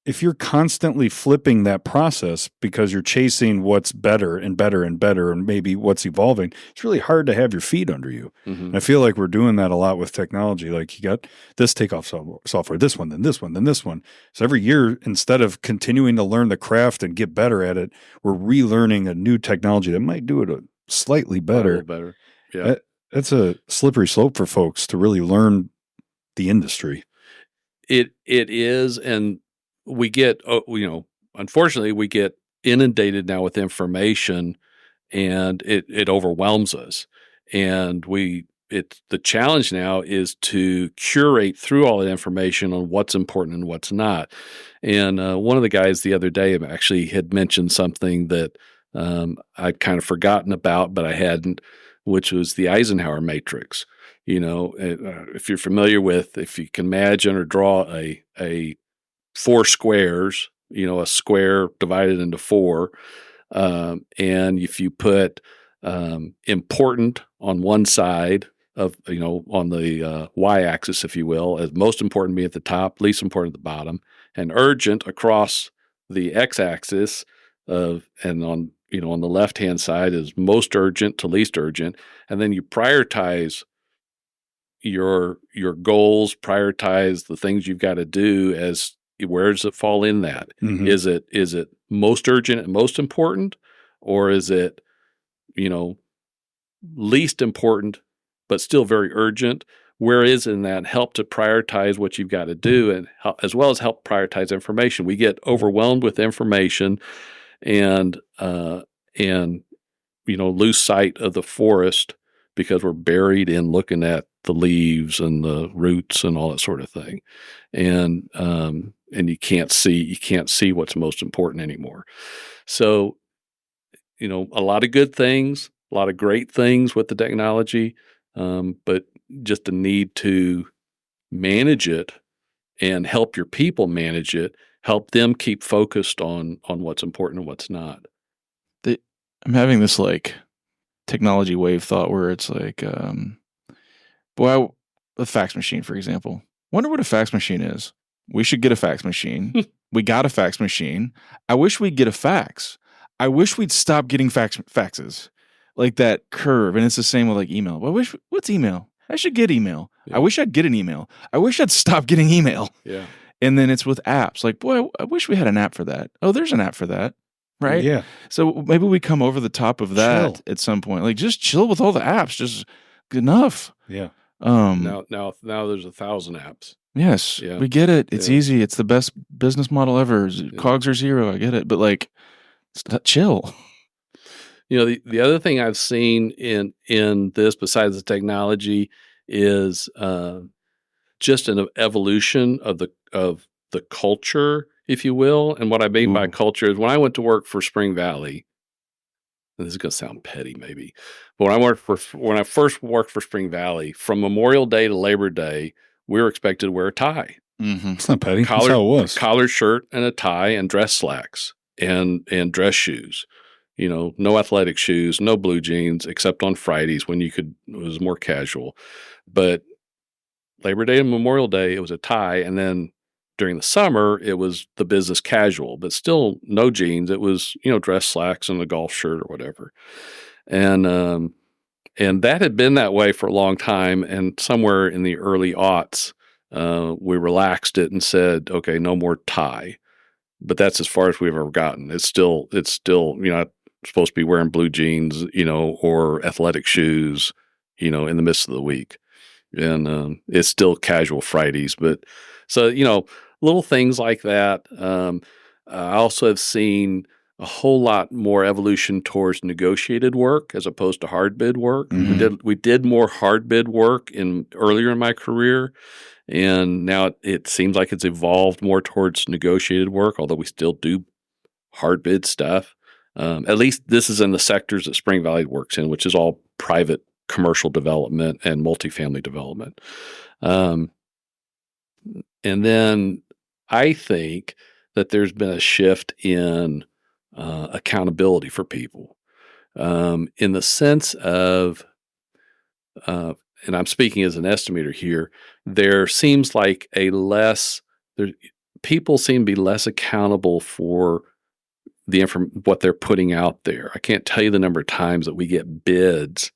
if you're constantly flipping that process because you're chasing what's better and better and better, and maybe what's evolving, it's really hard to have your feet under you. Mm-hmm. And I feel like we're doing that a lot with technology. Like, you got this takeoff software, this one, then this one, then this one. So every year, instead of continuing to learn the craft and get better at it, we're relearning a new technology that might do it slightly better. A little better. Yeah. That's a slippery slope for folks to really learn the industry. It is, and we get, unfortunately, we get inundated now with information, and it overwhelms us. And the challenge now is to curate through all that information on what's important and what's not. And one of the guys the other day actually had mentioned something that I'd kind of forgotten about, but I hadn't, which was the Eisenhower matrix. If you're familiar with, if you can imagine or draw a 4 squares, a square divided into 4. And if you put important on one side of, on the y-axis, if you will, as most important being at the top, least important at the bottom, and urgent across the x-axis and on the left-hand side is most urgent to least urgent. And then you prioritize your goals, prioritize the things you've got to do as where does it fall in that? Mm-hmm. Is it most urgent and most important, or is it, least important but still very urgent? Where is in that? Help to prioritize what you've got to do, and as well as help prioritize information. We get overwhelmed with information, and lose sight of the forest because we're buried in looking at the leaves and the roots and all that sort of thing. And you can't see what's most important anymore. So, a lot of good things, a lot of great things with the technology, but just the need to manage it and help your people manage it, help them keep focused on what's important and what's not. I'm having this like technology wave thought where it's like, a fax machine, for example. Wonder what a fax machine is. We should get a fax machine. We got a fax machine. I wish we'd get a fax. I wish we'd stop getting faxes, like that curve. And it's the same with like email. What's email? I should get email. Yeah. I wish I'd get an email. I wish I'd stop getting email. Yeah. And then it's with apps. Like, boy, I wish we had an app for that. Oh, there's an app for that. Right? Yeah. So maybe we come over the top of that at some point. Like, just chill with all the apps. Just good enough. Yeah. Now there's 1,000 apps. Yes. Yeah. We get it. It's Yeah. easy. It's the best business model ever. Cogs are zero. I get it. But like, chill. The other thing I've seen in this, besides the technology, is just an evolution of the culture, if you will. And what I mean by culture is when I went to work for Spring Valley, and this is going to sound petty maybe, but when I first worked for Spring Valley, from Memorial Day to Labor Day, we were expected to wear a tie. Mm-hmm. It's not petty. That's how it was. Collared shirt and a tie and dress slacks and dress shoes. No athletic shoes, no blue jeans, except on Fridays when it was more casual. But Labor Day and Memorial Day, it was a tie. And then during the summer, it was the business casual, but still no jeans. It was, dress slacks and a golf shirt or whatever. And that had been that way for a long time. And somewhere in the early aughts, we relaxed it and said, okay, no more tie. But that's as far as we've ever gotten. It's still, not supposed to be wearing blue jeans, or athletic shoes, in the midst of the week. And it's still casual Fridays. But so, little things like that. I also have seen a whole lot more evolution towards negotiated work as opposed to hard bid work. Mm-hmm. We did more hard bid work earlier in my career. And now it seems like it's evolved more towards negotiated work, although we still do hard bid stuff. At least this is in the sectors that Spring Valley works in, which is all private commercial development and multifamily development. And then I think that there's been a shift in accountability for people, in the sense of, and I'm speaking as an estimator here, there seems like people seem to be less accountable for what they're putting out there. I can't tell you the number of times that we get bids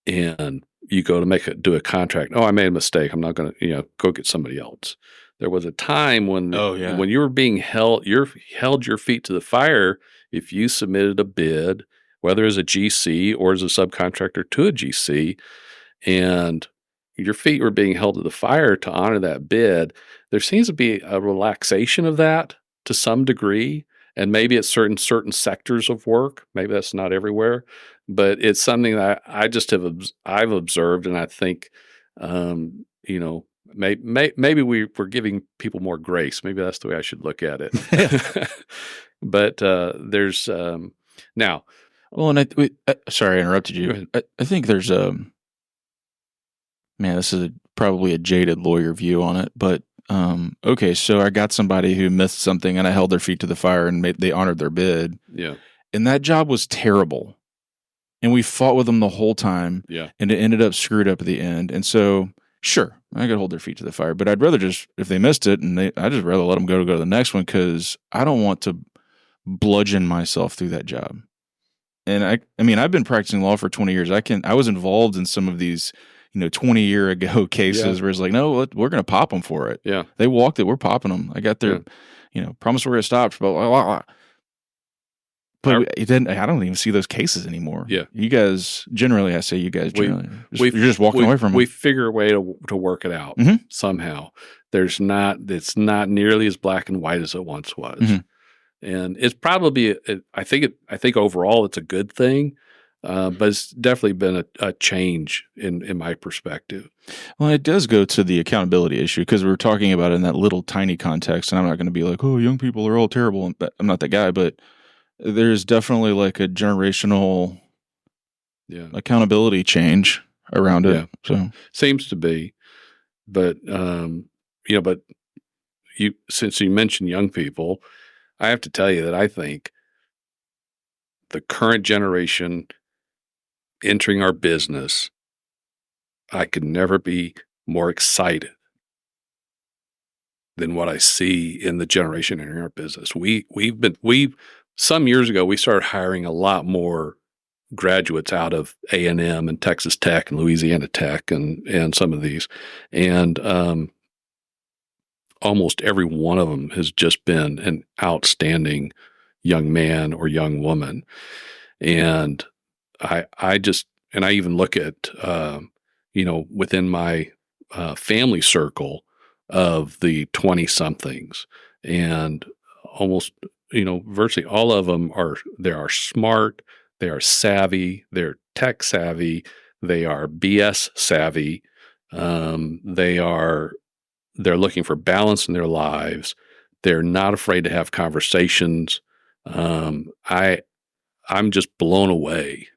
and you go to do a contract. Oh, I made a mistake. I'm not going to, go get somebody else. There was a time when you were being held your feet to the fire if you submitted a bid, whether as a GC or as a subcontractor to a GC, and your feet were being held to the fire to honor that bid. There seems to be a relaxation of that to some degree. And maybe it's certain sectors of work. Maybe that's not everywhere, but it's something that I just I've observed, and I think, maybe we're giving people more grace. Maybe that's the way I should look at it. But there's now. Well, and sorry, I interrupted you. I think there's this is probably a jaded lawyer view on it, but. Okay, so I got somebody who missed something and I held their feet to the fire and they honored their bid. Yeah. And that job was terrible. And we fought with them the whole time. Yeah. And it ended up screwed up at the end. And so, sure, I could hold their feet to the fire, but I'd rather just, if they missed it, I'd just rather let them go to the next one because I don't want to bludgeon myself through that job. And I've been practicing law for 20 years. I was involved in some of these 20-year ago cases where it's like, no, we're going to pop them for it. Yeah. They walked it. We're popping them. I got their, promise we're going to stop. Blah, blah, blah. But I don't even see those cases anymore. Yeah. You guys, generally, you're just walking away from them. We figure a way to work it out somehow. It's not nearly as black and white as it once was. Mm-hmm. And it's probably, I think overall it's a good thing. But it's definitely been a change in my perspective. Well, it does go to the accountability issue because we were talking about it in that little tiny context, and I'm not going to be like, oh, young people are all terrible. But I'm not that guy, but there's definitely like a generational accountability change around it. Yeah. So Seems to be, but since you mentioned young people, I have to tell you that I think the current generation entering our business, I could never be more excited than what I see in the generation entering our business. Some years ago, we started hiring a lot more graduates out of A&M and Texas Tech and Louisiana Tech and some of these. And almost every one of them has just been an outstanding young man or young woman. And I even look at, within my family circle of the 20 somethings, and almost, virtually all of them they are smart, they are savvy, they're tech savvy, they are BS savvy. They're looking for balance in their lives. They're not afraid to have conversations. I'm just blown away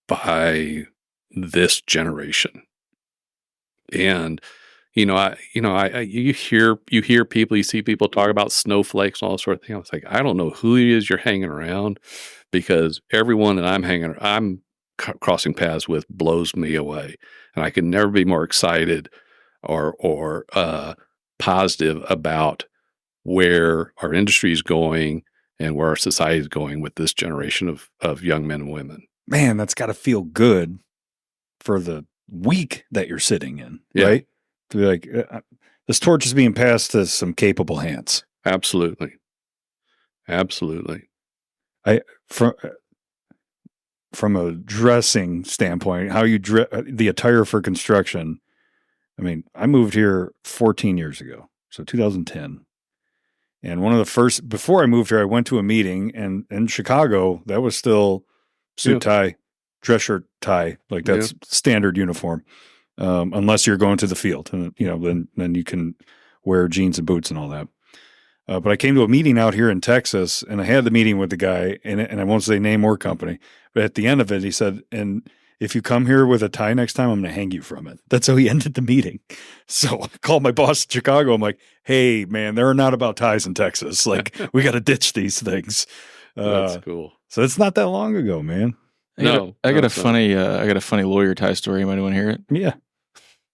by this generation. And you hear people, you see people talk about snowflakes and all that sort of thing. I was like, I don't know who it is you're hanging around, because everyone that I'm crossing paths with blows me away, and I can never be more excited or positive about where our industry is going and where our society is going with this generation of young men and women. Man, that's got to feel good for the week that you're sitting in, right? To be like, this torch is being passed to some capable hands. Absolutely. From a dressing standpoint, how you the attire for construction. I mean, I moved here 14 years ago, so 2010. And one of the first, before I moved here, I went to a meeting, and in Chicago, that was still suit, tie, dress shirt, tie. Like that's standard uniform. Unless you're going to the field, and then you can wear jeans and boots and all that. But I came to a meeting out here in Texas, and I had the meeting with the guy, and I won't say name or company, but at the end of it, he said, and if you come here with a tie next time, I'm going to hang you from it. That's how he ended the meeting. So I called my boss in Chicago. I'm like, hey, man, they're not about ties in Texas. Like, we got to ditch these things. That's cool. So it's not that long ago, man. I got a funny lawyer tie story. You might want to hear it. Yeah.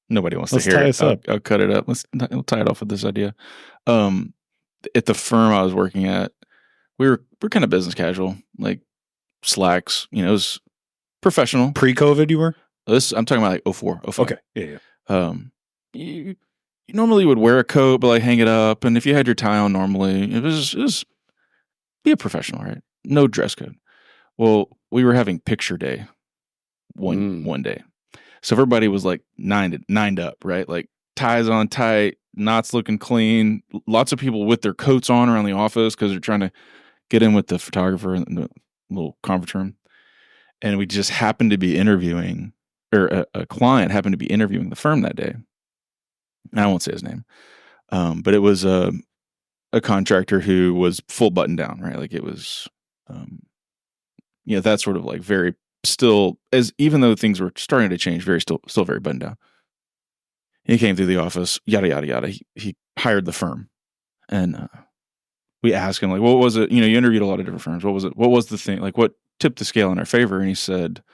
Nobody wants to hear it. I'll cut it up. We'll tie it off with this idea. At the firm I was working at, we're kind of business casual, like slacks. It was professional. Pre-COVID, you were? I'm talking about like 04, 05. Okay. Yeah. You normally would wear a coat, but like hang it up, and if you had your tie on, normally it was be a professional, right? No dress code. Well, we were having picture day one day. So everybody was like nined up, right? Like ties on tight, knots looking clean. Lots of people with their coats on around the office because they're trying to get in with the photographer in the little conference room. And we just happened to be interviewing, or a client happened to be interviewing the firm that day. And I won't say his name, but it was a contractor who was full button down, right? Like it was, that sort of like very still, as even though things were starting to change, very still very buttoned down. He came through the office, yada yada yada. He hired the firm, and we asked him like, "What was it? You interviewed a lot of different firms. What was it? What was the thing? Like, what tipped the scale in our favor?" And he said,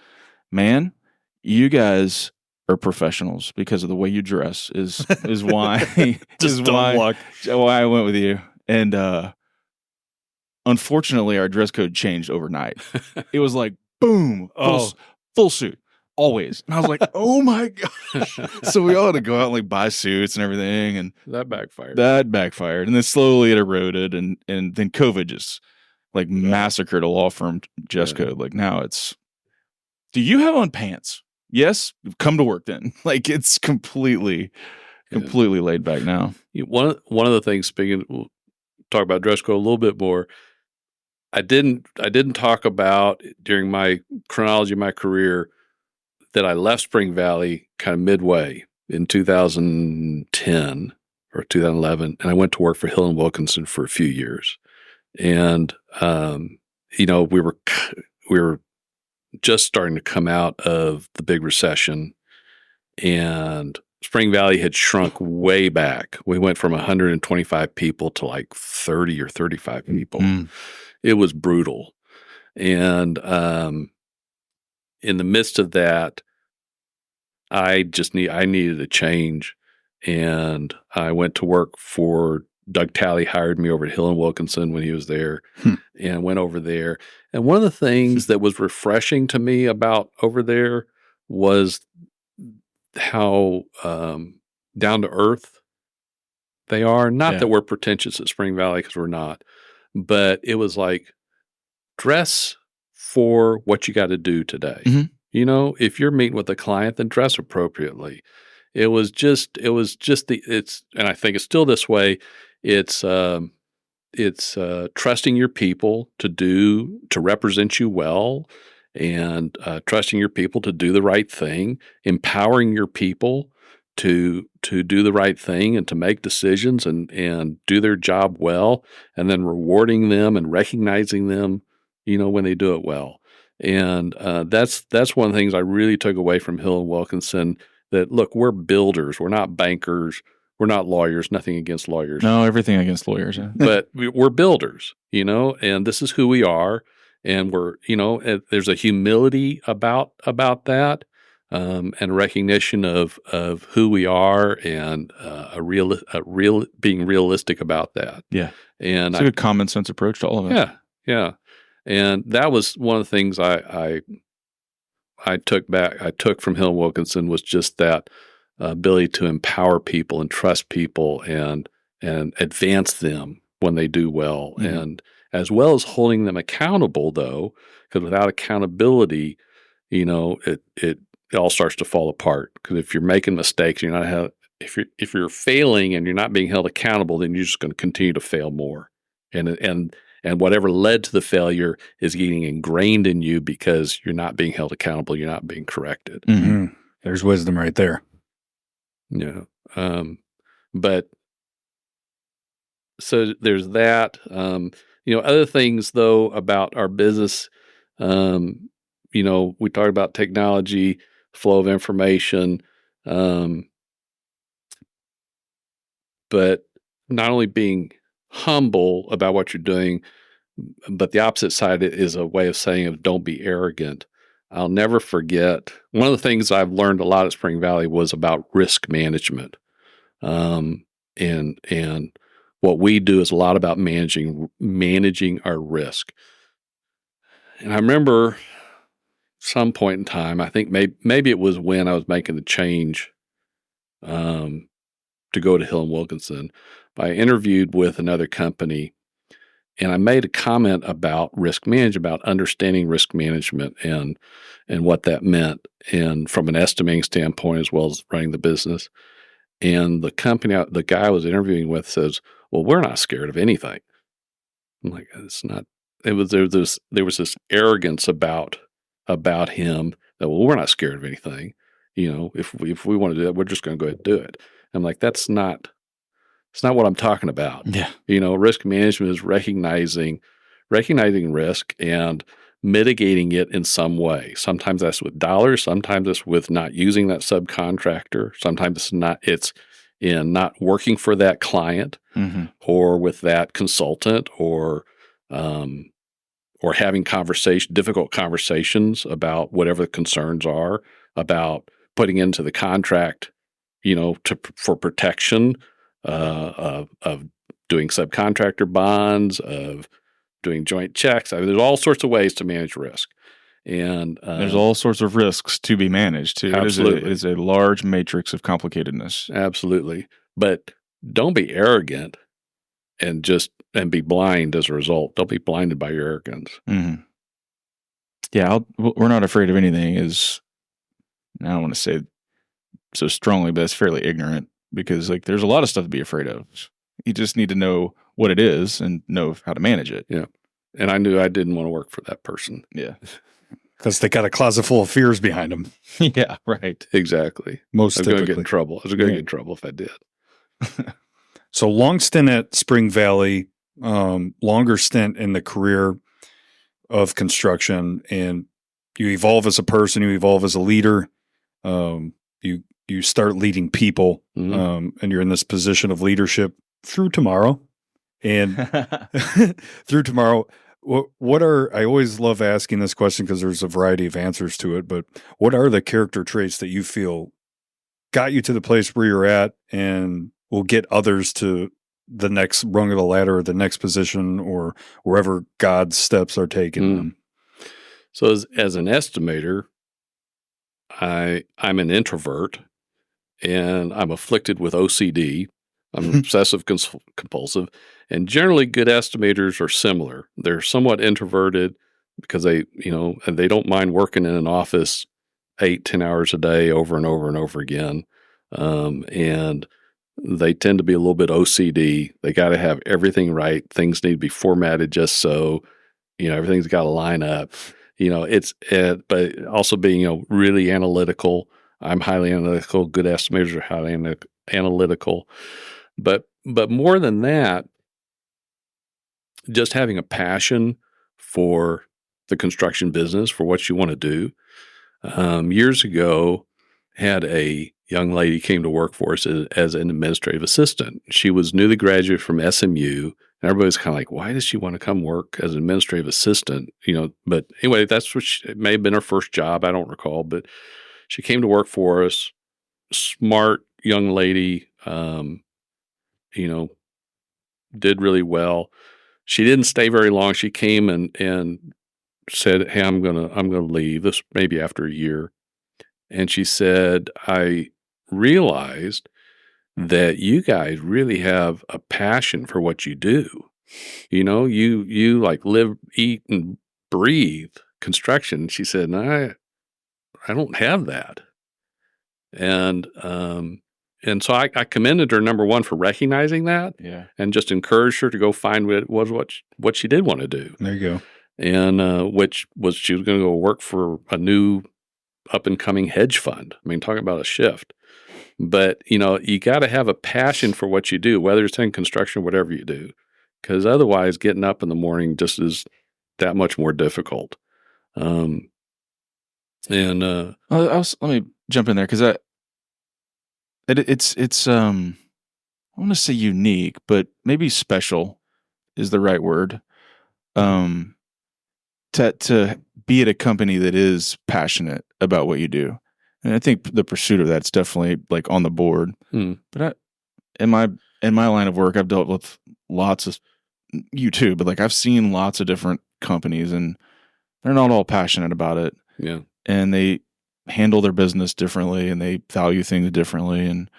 "Man, you guys are professionals because of the way you dress is why why I went with you." And unfortunately, our dress code changed overnight. It was like boom, full suit. Always. And I was like, oh my gosh. So we all had to go out and like buy suits and everything. And that backfired. And then slowly it eroded. And then COVID just like massacred a law firm dress code. Like now it's, do you have on pants? Yes. Come to work then. Like it's completely laid back now. One of the things, talk about dress code a little bit more. I didn't talk about during my chronology of my career that I left Spring Valley kind of midway in 2010 or 2011, and I went to work for Hill and Wilkinson for a few years. And we were just starting to come out of the big recession, and Spring Valley had shrunk way back. We went from 125 people to like 30 or 35 people. It was brutal. And in the midst of that, I needed a change. And I went to work for Doug Talley, hired me over at Hill and Wilkinson when he was there, and went over there. And one of the things that was refreshing to me about over there was how down to earth they are. Not that we're pretentious at Spring Valley, because we're not, but it was like, dress for what you got to do today. You know, if you're meeting with a client, then dress appropriately. And I think it's still this way. It's trusting your people to represent you well, and trusting your people to do the right thing, empowering your people to do the right thing and to make decisions and do their job well, and then rewarding them and recognizing them, when they do it well. And that's one of the things I really took away from Hill and Wilkinson, that, look, we're builders. We're not bankers. We're not lawyers. Nothing against lawyers. No, everything against lawyers. But we're builders, and this is who we are. And we're, there's a humility about that, and recognition of who we are, and being realistic about that. Yeah. And it's a good common sense approach to all of it. Yeah. Yeah. And that was one of the things I took from Hill and Wilkinson, was just that ability to empower people and trust people and advance them when they do well, and as well as holding them accountable, though, because without accountability, it all starts to fall apart. Because if you're making mistakes, if you're failing and you're not being held accountable, then you're just going to continue to fail more, and whatever led to the failure is getting ingrained in you because you're not being held accountable. You're not being corrected. There's wisdom right there. Yeah. But so there's that. Other things, though, about our business, we talked about technology, flow of information, but not only being humble about what you're doing, but the opposite side is a way of saying don't be arrogant. I'll never forget, one of the things I've learned a lot at Spring Valley was about risk management. And what we do is a lot about managing our risk. And I remember some point in time, I think maybe it was when I was making the change to go to Hill and Wilkinson, but I interviewed with another company, and I made a comment about risk management, about understanding risk management and what that meant, and from an estimating standpoint as well as running the business. And the guy I was interviewing with says, "Well, we're not scared of anything." I'm like, "It's not." There was this arrogance about him that, well, we're not scared of anything. If we want to do that, we're just going to go ahead and do it. I'm like, it's not what I'm talking about. Yeah. Risk management is recognizing risk and mitigating it in some way. Sometimes that's with dollars. Sometimes it's with not using that subcontractor. Sometimes it's in not working for that client, or with that consultant, or having difficult conversations about whatever the concerns are, about putting into the contract, for protection, of doing subcontractor bonds, of doing joint checks. I mean, there's all sorts of ways to manage risk. And there's all sorts of risks to be managed, too. Absolutely. It is a large matrix of complicatedness. Absolutely. But don't be arrogant and be blind as a result. Don't be blinded by your arrogance. Yeah, we're not afraid of anything I don't want to say so strongly, but it's fairly ignorant, because there's a lot of stuff to be afraid of. You just need to know what it is and know how to manage it. Yeah. And I knew I didn't want to work for that person. Yeah. Because they got a closet full of fears behind them. Yeah, right. Exactly. Most I was going to typically. get in trouble. I was going to Yeah. get in trouble if I did. So long stint at Spring Valley, longer stint in the career of construction, and you evolve as a person, you evolve as a leader. You start leading people, and you're in this position of leadership through tomorrow. And through tomorrow, what are, I always love asking this question because there's a variety of answers to it, but what are the character traits that you feel got you to the place where you're at and will get others to the next rung of the ladder or the next position or wherever God's steps are taking them? So as an estimator, I'm an introvert and I'm afflicted with OCD. I'm obsessive compulsive, and generally good estimators are similar. They're somewhat introverted because they don't mind working in an office 8-10 hours a day over and over and over again. And they tend to be a little bit OCD. They got to have everything right. Things need to be formatted just so, everything's got to line up. But also being, really analytical. I'm highly analytical. Good estimators are highly analytical. But more than that, just having a passion for the construction business, for what you want to do. Years ago, had a young lady came to work for us as an administrative assistant. She was newly graduated from SMU, and everybody was kind of like, why does she want to come work as an administrative assistant? But anyway, that's what it may have been her first job. I don't recall, but she came to work for us. Smart young lady, did really well. She didn't stay very long. She came and said, "Hey, I'm gonna leave." This maybe after a year, and she said, "I realized that you guys really have a passion for what you do. You like live, eat, and breathe construction." She said, "And I don't have that." And so I commended her, number one, for recognizing that, and just encouraged her to go find what she did want to do. There you go. And which was she was going to go work for a new up and coming hedge fund. I mean, talking about a shift. But you got to have a passion for what you do, whether it's in construction or whatever you do, because otherwise, getting up in the morning just is that much more difficult. Let me jump in there because it's I want to say unique, but maybe special is the right word. To be at a company that is passionate about what you do, and I think the pursuit of that's definitely like on the board. But in my line of work, I've dealt with lots of you too, but like I've seen lots of different companies, and they're not all passionate about it. Yeah, and they handle their business differently, and they value things differently, and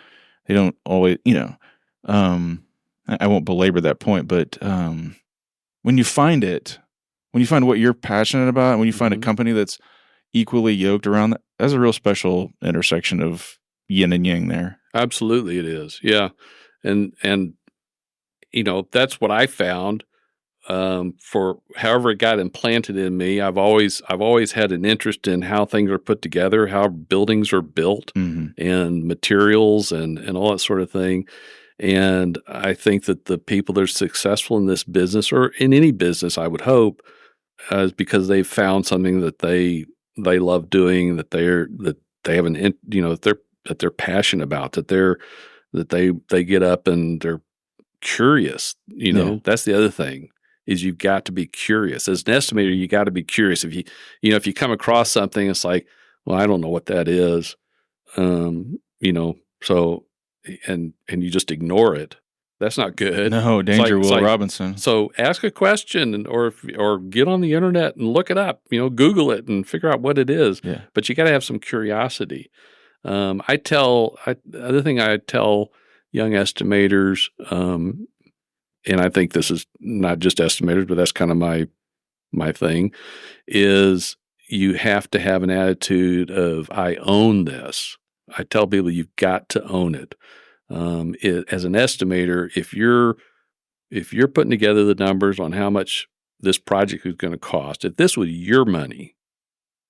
they don't always, I won't belabor that point, but when you find what you're passionate about, and when you find a company that's equally yoked around that, that's a real special intersection of yin and yang there. Absolutely it is. Yeah. And that's what I found. For however it got implanted in me, I've always had an interest in how things are put together, how buildings are built, and materials and all that sort of thing. And I think that the people that are successful in this business, or in any business, I would hope, is because they've found something that they love doing, that they have that they're passionate about, that they get up and they're curious. That's the other thing. Is you've got to be curious. As an estimator, you got to be curious. If you come across something, it's like, well, I don't know what that is, so and you just ignore it. That's not good. No, danger, Will Robinson. So ask a question, or get on the internet and look it up. Google it and figure out what it is. Yeah. But you got to have some curiosity. The other thing I tell young estimators, and I think this is not just estimators, but that's kind of my thing, is you have to have an attitude of, I own this. I tell people you've got to own it. As an estimator, if you're putting together the numbers on how much this project is going to cost. If this was your money,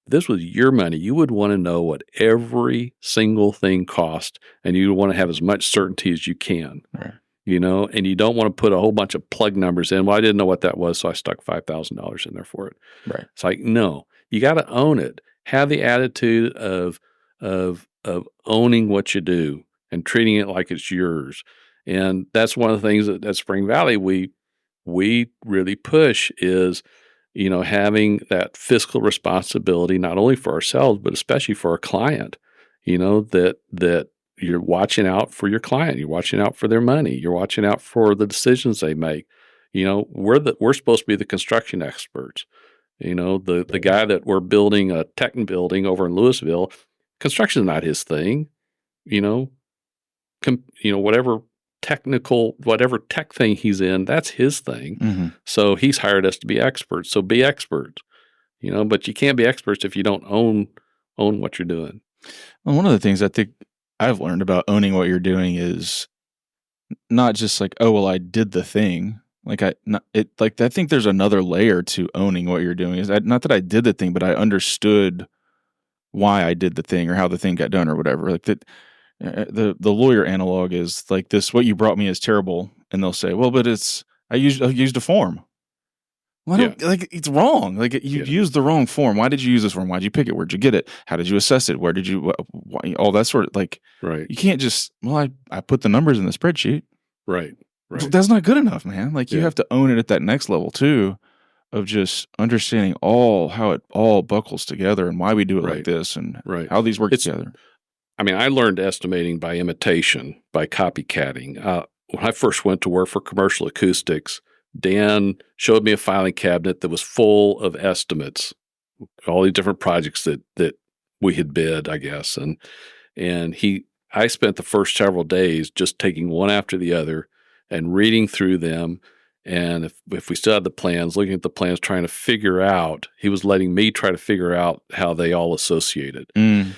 you would want to know what every single thing cost, and you want to have as much certainty as you can. Right. And you don't want to put a whole bunch of plug numbers in. Well, I didn't know what that was, so I stuck $5,000 in there for it. Right. It's like, no, you got to own it. Have the attitude of owning what you do and treating it like it's yours. And that's one of the things that at Spring Valley we really push is, having that fiscal responsibility, not only for ourselves, but especially for our client, that you're watching out for your client. You're watching out for their money. You're watching out for the decisions they make. We're supposed to be the construction experts. The guy that we're building a tech building over in Louisville, construction is not his thing. Whatever tech thing he's in, that's his thing. Mm-hmm. So he's hired us to be experts. So be experts, but you can't be experts if you don't own what you're doing. Well, one of the things I think I've learned about owning what you're doing is not just like, oh, well, I did the thing. I think there's another layer to owning what you're doing. Is not that I did the thing, but I understood why I did the thing or how the thing got done or whatever. Like that, the lawyer analog is like this: what you brought me is terrible, and they'll say, well, but I used a form. Well, it's wrong. Like you used the wrong form. Why did you use this form? Why did you pick it? Where'd you get it? How did you assess it? Where did you? Why, all that sort of right. You can't just I put the numbers in the spreadsheet. Right. That's not good enough, man. You have to own it at that next level too, of just understanding how it all buckles together and why we do it like this and how these work together. I mean, I learned estimating by imitation, by copycatting. When I first went to work for Commercial Acoustics, Dan showed me a filing cabinet that was full of estimates, all these different projects that we had bid, I guess. And I spent the first several days just taking one after the other and reading through them. And if we still had the plans, looking at the plans, trying to figure out, he was letting me try to figure out how they all associated. And,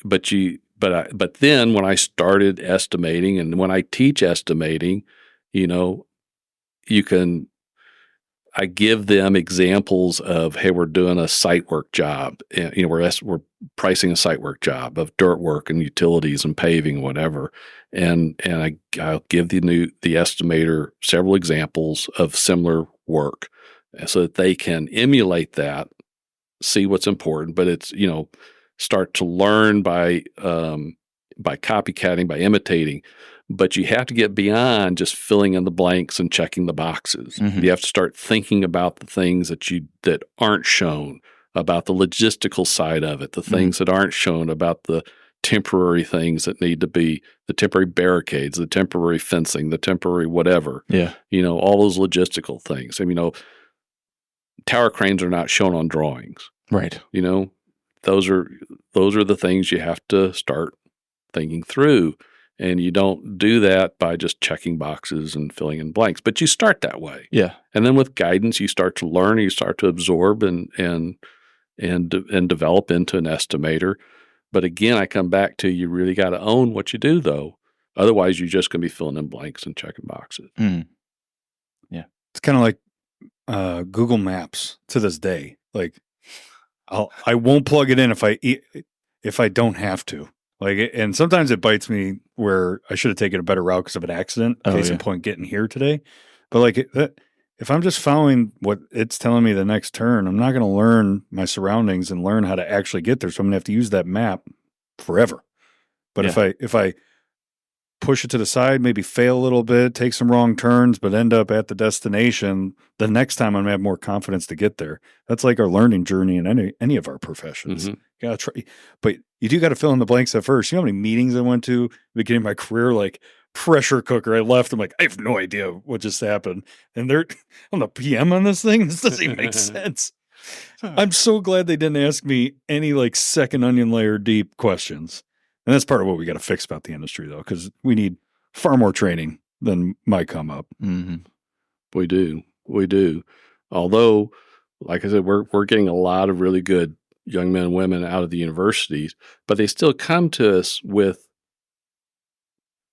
but then when I started estimating and when I teach estimating, I give them examples of, hey, we're doing a site work job. We're pricing a site work job of dirt work and utilities and paving, whatever. And I'll give the estimator several examples of similar work so that they can emulate that, see what's important. But it's, start to learn by copycatting, by imitating. But you have to get beyond just filling in the blanks and checking the boxes. Mm-hmm. You have to start thinking about the things that aren't shown, about the logistical side of it, the things that aren't shown, about the temporary things that need to be, the temporary barricades, the temporary fencing, the temporary whatever. Yeah. All those logistical things. Tower cranes are not shown on drawings. Right. Those are the things you have to start thinking through. And you don't do that by just checking boxes and filling in blanks, but you start that way. Yeah. And then with guidance, you start to learn, you start to absorb and develop into an estimator. But again, I come back to, you really got to own what you do though. Otherwise you're just going to be filling in blanks and checking boxes. Mm. Yeah. It's kind of like Google Maps to this day. Like I won't plug it in if I don't have to. And sometimes it bites me where I should have taken a better route because of an accident. Case in point, getting here today. But if I'm just following what it's telling me the next turn, I'm not going to learn my surroundings and learn how to actually get there. So I'm going to have to use that map forever. But if I push it to the side, maybe fail a little bit, take some wrong turns, but end up at the destination, the next time I'm going to have more confidence to get there. That's like our learning journey in any of our professions. Mm-hmm. You gotta try, but you do got to fill in the blanks at first. You know how many meetings I went to at the beginning of my career, like pressure cooker. I left. I'm like, I have no idea what just happened. And I'm the PM on this thing. This doesn't even make sense. I'm so glad they didn't ask me any second onion layer deep questions. And that's part of what we got to fix about the industry, though, because we need far more training than might come up. Mm-hmm. We do. Although, like I said, we're getting a lot of really good young men and women out of the universities, but they still come to us with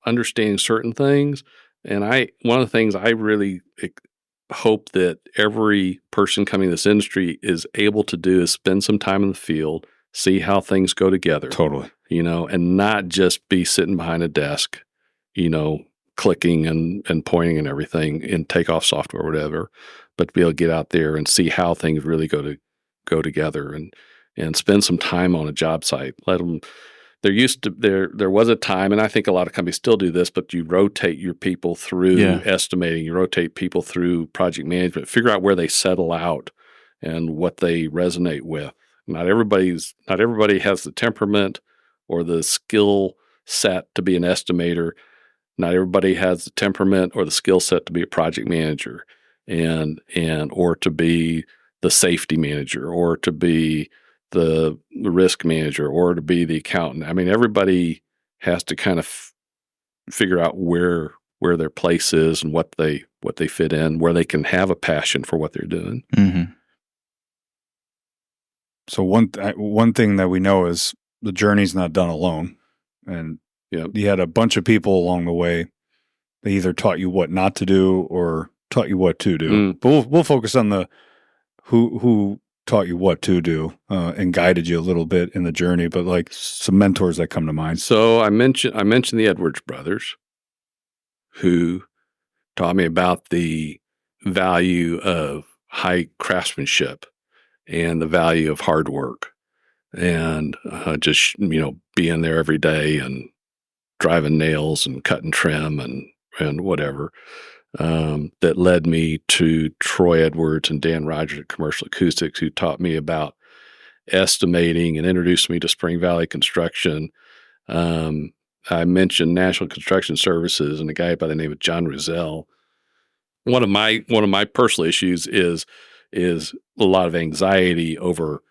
understanding certain things. And one of the things I really hope that every person coming to this industry is able to do is spend some time in the field, see how things go together. Totally. And not just be sitting behind a desk, clicking and pointing and everything in takeoff software or whatever, but to be able to get out there and see how things really go together and spend some time on a job site. Let them. There was a time, and I think a lot of companies still do this, but you rotate your people through estimating, you rotate people through project management, figure out where they settle out and what they resonate with. Not everybody has the temperament or the skill set to be an estimator. Not everybody has the temperament or the skill set to be a project manager and or to be the safety manager or to be the risk manager or to be the accountant. I mean, everybody has to kind of figure out where their place is and what they fit in, where they can have a passion for what they're doing. Mm-hmm. So one thing that we know is the journey's not done alone, and you had a bunch of people along the way. They either taught you what not to do or taught you what to do. But we'll focus on the who taught you what to do and guided you a little bit in the journey, but like some mentors that come to mind. So I mentioned the Edwards brothers, who taught me about the value of high craftsmanship and the value of hard work and just being there every day and driving nails and cutting trim and whatever. That led me to Troy Edwards and Dan Rogers at Commercial Acoustics, who taught me about estimating and introduced me to Spring Valley Construction. I mentioned National Construction Services and a guy by the name of John Rizal. One of my personal issues is a lot of anxiety over,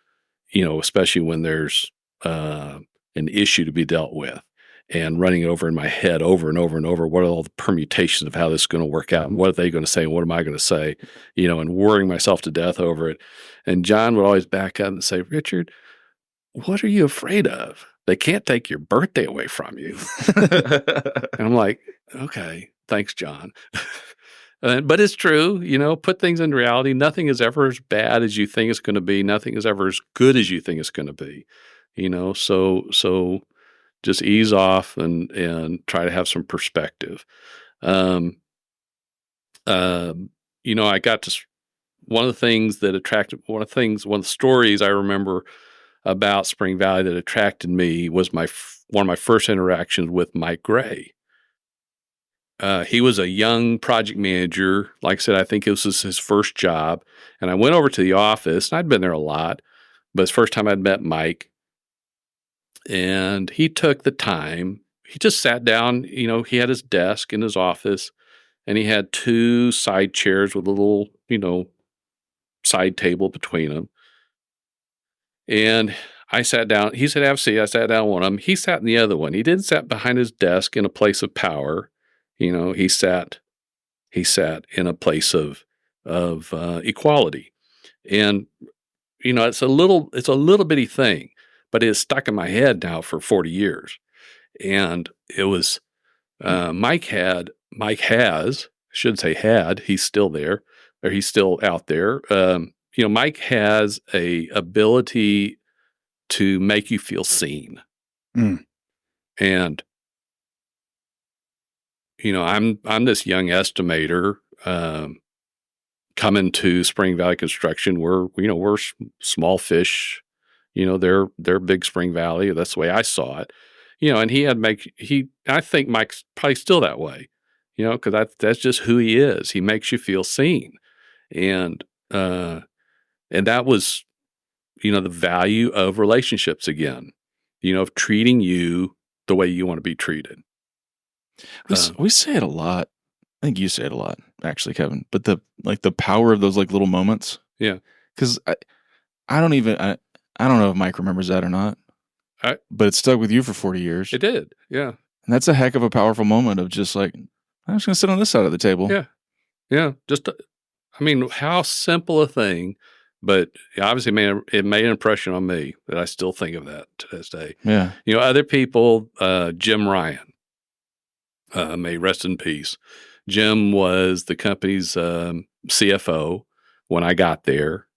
especially when there's an issue to be dealt with. And running over in my head over and over and over, what are all the permutations of how this is going to work out? And what are they going to say? And what am I going to say? And worrying myself to death over it. And John would always back up and say, Richard, what are you afraid of? They can't take your birthday away from you. And I'm like, okay, thanks, John. But it's true, put things in reality. Nothing is ever as bad as you think it's going to be. Nothing is ever as good as you think it's going to be, so just ease off and try to have some perspective. I got to one of the stories I remember about Spring Valley that attracted me was one of my first interactions with Mike Gray. He was a young project manager. Like I said, I think this was his first job. And I went over to the office, and I'd been there a lot, but it's the first time I'd met Mike. And he took the time. He just sat down. He had his desk in his office, and he had two side chairs with a little, side table between them. And I sat down. He said, "Have a seat." I sat down on one of them. He sat in the other one. He didn't sit behind his desk in a place of power. He sat in a place of equality. And it's a little bitty thing, but it's stuck in my head now for 40 years. And it was Mike has, I should say had, he's still there, or he's still out there. Mike has a ability to make you feel seen. And I'm this young estimator coming to Spring Valley Construction. We're small fish. They're big Spring Valley. That's the way I saw it. And I think Mike's probably still that way. Because that's just who he is. He makes you feel seen, and that was, the value of relationships again. Of treating you the way you want to be treated. We say it a lot. I think you say it a lot, actually, Kevin. But the power of those little moments. Yeah. Because I don't know if Mike remembers that or not. But it stuck with you for 40 years. It did. Yeah. And that's a heck of a powerful moment of just I'm just going to sit on this side of the table. Yeah. Yeah. How simple a thing, but obviously it made an impression on me that I still think of that to this day. Yeah. Other people, Jim Ryan, may rest in peace. Jim was the company's CFO when I got there.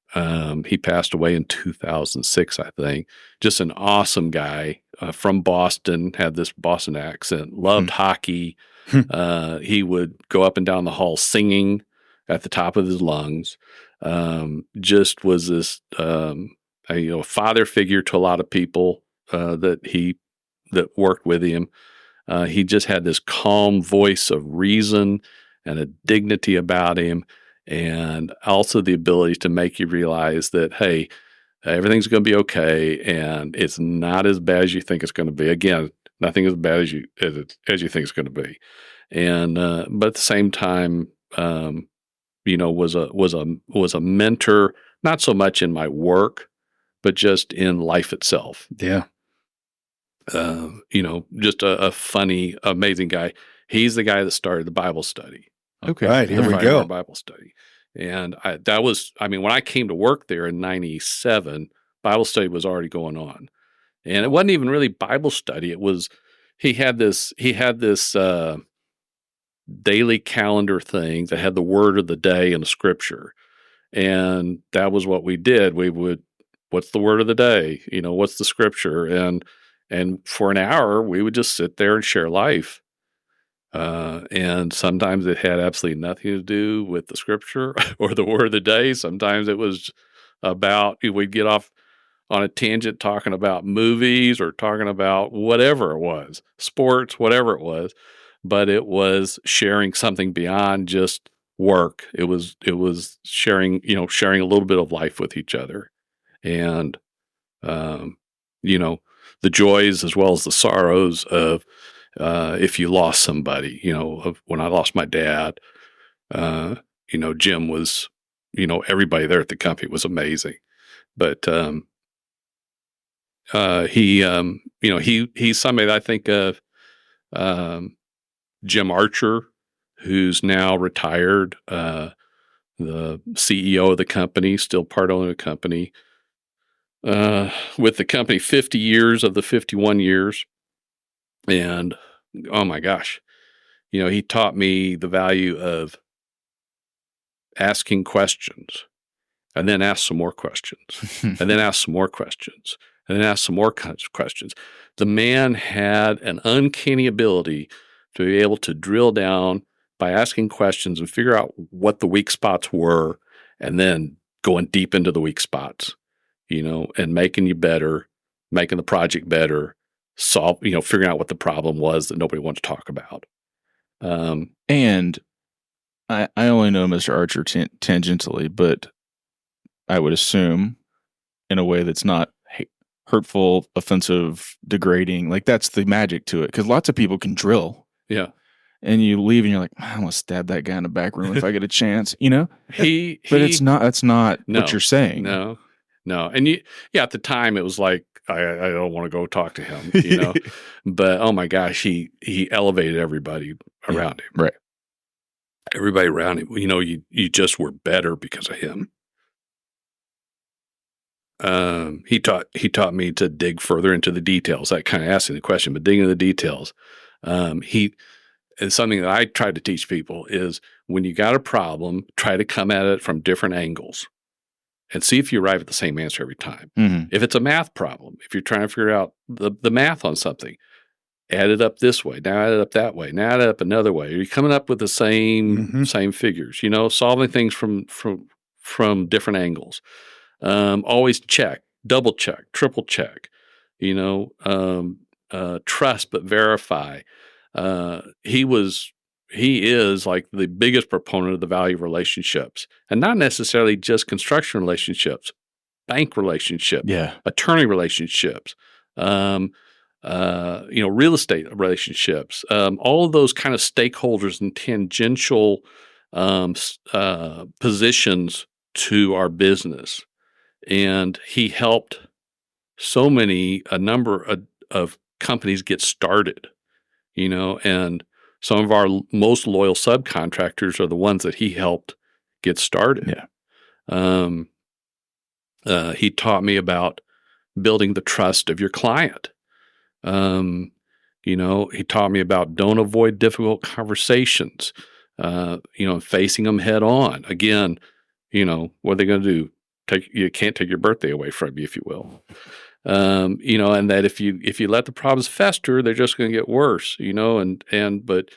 He passed away in 2006, I think. Just an awesome guy from Boston, had this Boston accent, loved hockey. He would go up and down the hall singing at the top of his lungs. Just was this, a father figure to a lot of people that worked with him. He just had this calm voice of reason and a dignity about him, and also the ability to make you realize that, hey, everything's going to be okay, and it's not as bad as you think it's going to be. Again, nothing as bad as you think it's going to be. And but at the same time, was a mentor, not so much in my work, but just in life itself. Yeah. Just a funny, amazing guy. He's the guy that started the Bible study. Okay. Right. Here we go. Bible study. And when I came to work there in 97, Bible study was already going on. And it wasn't even really Bible study. It was, he had this daily calendar thing that had the word of the day and the scripture. And that was what we did. We would, what's the word of the day? What's the scripture? And for an hour, we would just sit there and share life. And sometimes it had absolutely nothing to do with the scripture or the word of the day. Sometimes it was about, we'd get off on a tangent talking about movies or talking about whatever it was, sports, whatever it was. But it was sharing something beyond just work. It was sharing a little bit of life with each other. And, the joys as well as the sorrows of if you lost somebody, of when I lost my dad, Jim was, everybody there at the company was amazing. But he's somebody that I think of, Jim Archer, who's now retired, the CEO of the company, still part owner of the company. With the company 50 years of the 51 years. And oh my gosh, he taught me the value of asking questions and then ask some more questions and then ask some more questions and then ask some more questions. The man had an uncanny ability to be able to drill down by asking questions and figure out what the weak spots were and then going deep into the weak spots. And making you better, making the project better, figuring out what the problem was that nobody wanted to talk about. And I only know Mr. Archer tangentially, but I would assume in a way that's not hurtful, offensive, degrading. Like that's the magic to it. Because lots of people can drill. Yeah. And you leave and you're like, I'm going to stab that guy in the back room if I get a chance, But that's not what you're saying. No. And at the time it was like, I don't want to go talk to him, but oh my gosh, he elevated everybody around him. Right. Everybody around him, you just were better because of him. He taught me to dig further into the details. That kind of asking the question, but digging into the details. It's something that I try to teach people is when you got a problem, try to come at it from different angles and see if you arrive at the same answer every time. Mm-hmm. If it's a math problem, if you're trying to figure out the math on something, add it up this way, now add it up that way, now add it up another way. Are you coming up with the same figures? Solving things from different angles. Always check, double check, triple check. Trust but verify. He is like the biggest proponent of the value of relationships, and not necessarily just construction relationships, bank relationships, attorney relationships, real estate relationships, all of those kind of stakeholders and tangential positions to our business. And he helped a number of companies get started, and some of our most loyal subcontractors are the ones that he helped get started. Yeah. He taught me about building the trust of your client. He taught me about don't avoid difficult conversations. facing them head on. Again, what are they going to do? You can't take your birthday away from you, if you will. And that if you let the problems fester, they're just going to get worse, but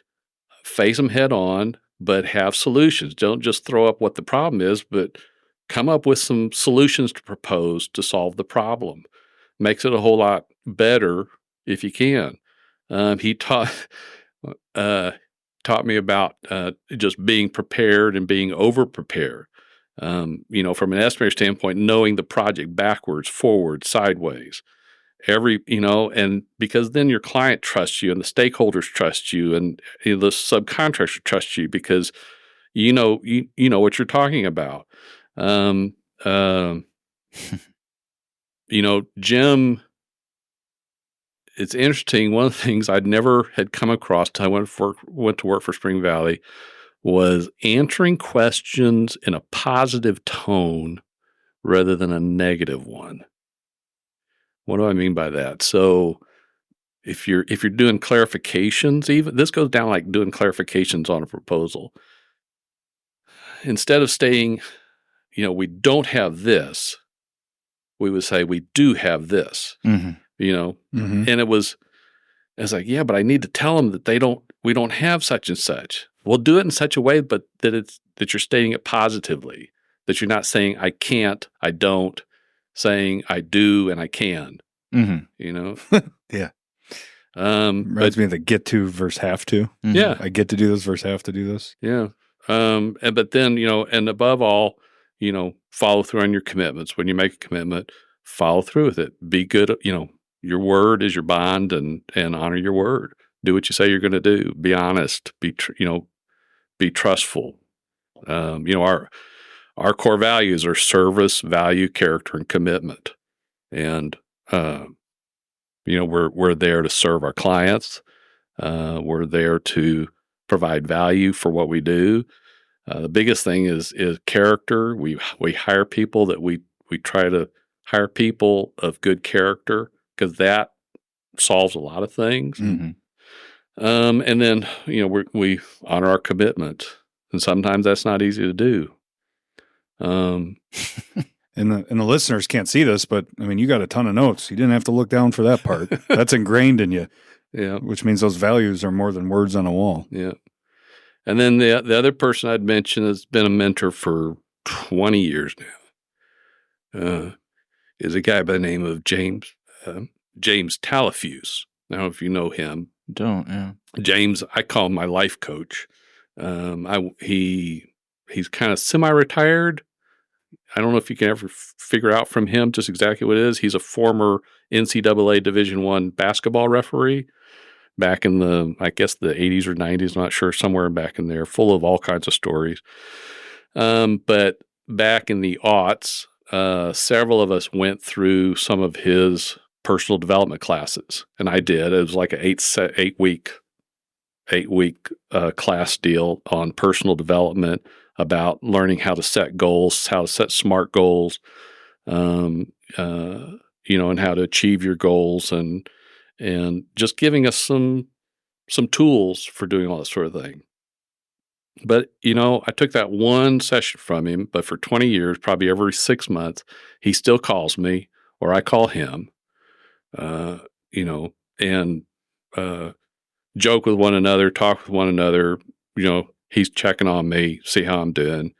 face them head on, but have solutions. Don't just throw up what the problem is, but come up with some solutions to propose to solve the problem. Makes it a whole lot better if you can. He taught me about just being prepared and being over prepared. From an estimator standpoint, knowing the project backwards, forward, sideways, and because then your client trusts you and the stakeholders trust you and the subcontractors trust you because you know what you're talking about. Jim, it's interesting. One of the things I'd never had come across till I went to work for Spring Valley was answering questions in a positive tone rather than a negative one. What do I mean by that? So if you're doing clarifications, even this goes down like doing clarifications on a proposal. Instead of saying, we don't have this, we would say we do have this. Mm-hmm. And it was like, yeah, but I need to tell them that we don't have such and such. We'll do it in such a way, but that you're stating it positively, that you're not saying I can't, I don't, saying I do and I can. Mm-hmm. Yeah. Reminds me of the get to versus have to. Mm-hmm. Yeah. I get to do this versus have to do this. Yeah. But then, and above all, follow through on your commitments. When you make a commitment, follow through with it. Be good. Your word is your bond, and honor your word. Do what you say you're going to do. Be honest. Be trustful. Our core values are service, value, character, and commitment. And we're there to serve our clients. We're there to provide value for what we do. The biggest thing is character. We hire people that we try to hire people of good character because that solves a lot of things. Mm-hmm. And then we honor our commitment, and sometimes that's not easy to do. And the listeners can't see this, but I mean, you got a ton of notes. You didn't have to look down for that part. That's ingrained in you. Yeah, which means those values are more than words on a wall. Yeah. And then the other person I'd mentioned has been a mentor for 20 years now. Is a guy by the name of James Talafuse. I don't know if you know him. Don't, yeah. James, I call him my life coach. He's kind of semi-retired. I don't know if you can ever figure out from him just exactly what it is. He's a former NCAA Division I basketball referee back in the 80s or 90s. I'm not sure, somewhere back in there, full of all kinds of stories. But back in the aughts, several of us went through some of his personal development classes, and I did. It was like an 8-week class deal on personal development, about learning how to set goals, how to set SMART goals, and how to achieve your goals, and just giving us some tools for doing all that sort of thing. But, I took that one session from him, but for 20 years, probably every 6 months, he still calls me or I call him, and joke with one another, talk with one another. He's checking on me, see how I'm doing,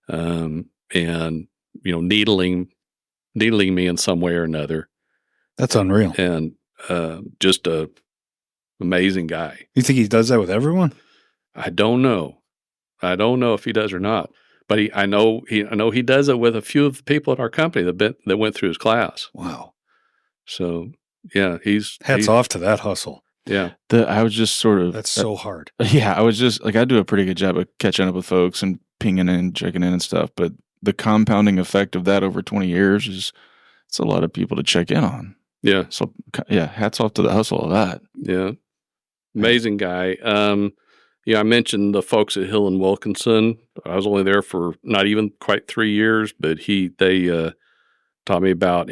and needling me in some way or another. That's unreal. And just a amazing guy. You think he does that with everyone? I don't know if he does or not, but I know he does it with a few of the people at our company that went through his class. Wow. So yeah, he's off to that hustle. Yeah. I was just sort of... That's so hard. Yeah, I was just... I do a pretty good job of catching up with folks and pinging in, checking in and stuff, but the compounding effect of that over 20 years it's a lot of people to check in on. Yeah. So, yeah, hats off to the hustle of that. Yeah. Amazing guy. I mentioned the folks at Hill and Wilkinson. I was only there for not even quite 3 years, but they taught me about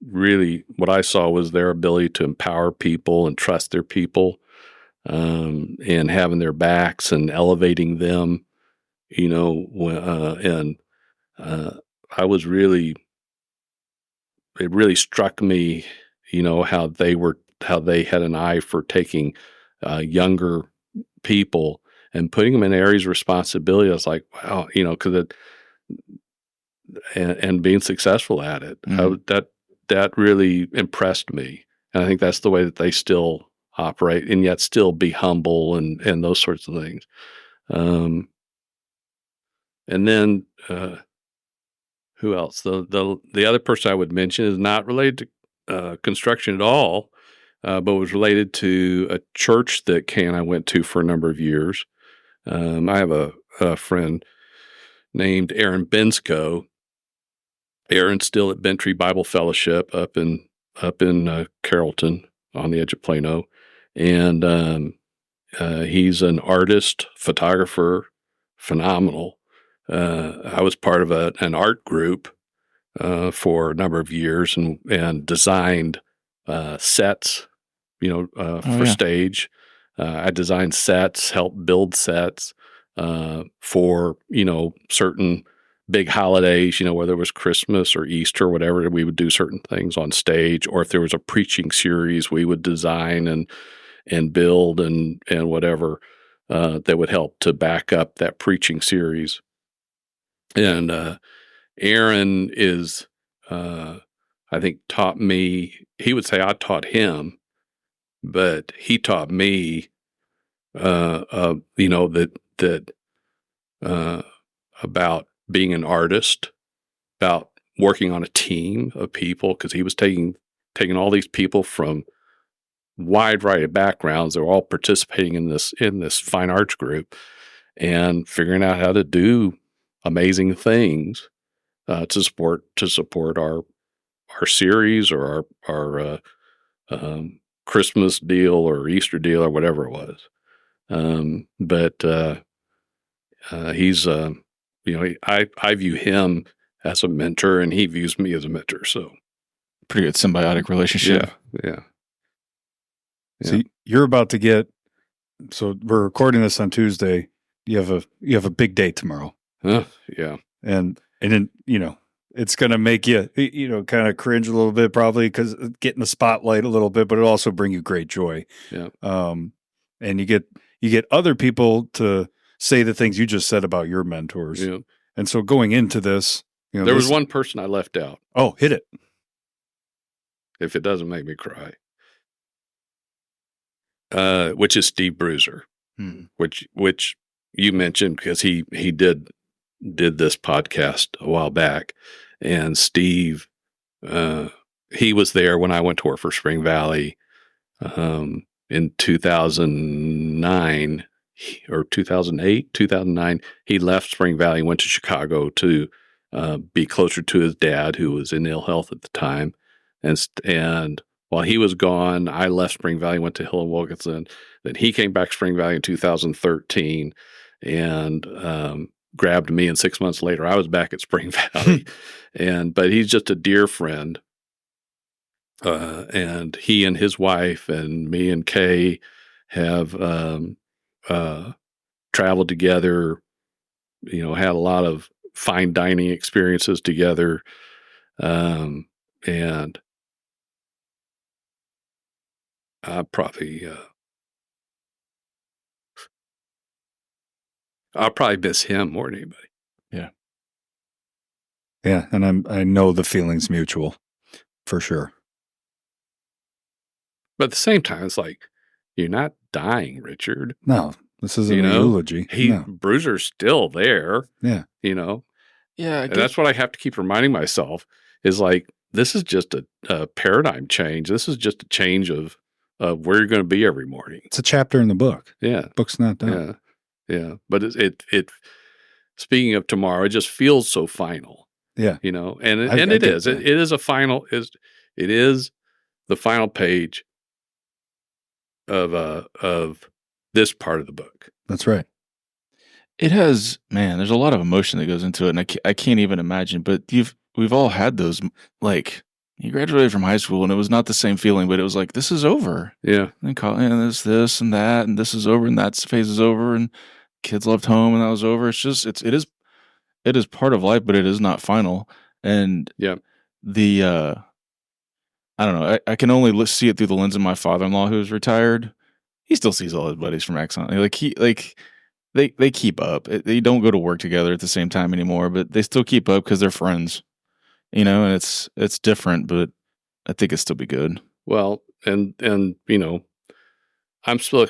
really what I saw was their ability to empower people and trust their people. and having their backs and elevating them, and I was really, it really struck me, how they had an eye for taking younger people and putting them in areas of responsibility. I was like, wow, because and being successful at it. That really impressed me. And I think that's the way that they still operate, and yet still be humble and those sorts of things. And then who else? The other person I would mention is not related to construction at all, but was related to a church that Kay and I went to for a number of years. I have a friend named Aaron Bensko. Aaron's still at Bentry Bible Fellowship up in Carrollton on the edge of Plano, and he's an artist, photographer, phenomenal. I was part of an art group for a number of years and designed sets, for stage. I designed sets, helped build sets for certain big holidays, whether it was Christmas or Easter or whatever. We would do certain things on stage, or if there was a preaching series, we would design and build and whatever that would help to back up that preaching series. And Aaron is, I think, taught me. He would say I taught him, but he taught me, that about being an artist, about working on a team of people, because he was taking all these people from wide variety of backgrounds. They were all participating in this fine arts group and figuring out how to do amazing things to support our series or our Christmas deal or Easter deal or whatever it was. But he's I view him as a mentor, and he views me as a mentor. So pretty good symbiotic relationship. Yeah. So you're about to get. So we're recording this on Tuesday. You have a big day tomorrow. Yeah. And then it's going to make you kind of cringe a little bit, probably, because getting the spotlight a little bit, but it'll also bring you great joy. Yeah. And you get other people to say the things you just said about your mentors. Yeah. And so going into this, there was one person I left out. Oh, hit it. If it doesn't make me cry. Which is Steve Bruiser, which you mentioned because he did this podcast a while back, and Steve, he was there when I went to work for Spring Valley, in 2009 or 2009. He left Spring Valley, went to Chicago to be closer to his dad, who was in ill health at the time, and while he was gone, I left Spring Valley, went to Hill and Wilkinson. Then he came back to Spring Valley in 2013 and grabbed me. And 6 months later, I was back at Spring Valley. But he's just a dear friend. And he and his wife and me and Kay have traveled together, had a lot of fine dining experiences together. And I'll probably miss him more than anybody. Yeah. Yeah. And I know the feeling's mutual for sure. But at the same time, it's like, you're not dying, Richard. No, this isn't a eulogy. Bruiser's still there. Yeah. Yeah. And that's what I have to keep reminding myself is like, this is just a paradigm change. This is just a change of where you're going to be every morning. It's a chapter in the book. Yeah. The book's not done. Yeah. But it speaking of tomorrow, it just feels so final. Yeah. And it is. It is it is the final page of this part of the book. That's right. It has, man, there's a lot of emotion that goes into it, and I can't even imagine, but we've all had those like he graduated from high school, and it was not the same feeling, but it was like, this is over. Yeah. And there's this and that, and this is over, and that phase is over, and kids left home, and that was over. It's just, it is part of life, but it is not final. And Yeah. I don't know. I can only see it through the lens of my father-in-law, who's retired. He still sees all his buddies from Exxon. They keep up. They don't go to work together at the same time anymore, but they still keep up because they're friends. And it's different, but I think it'd still be good. Well, and I'm still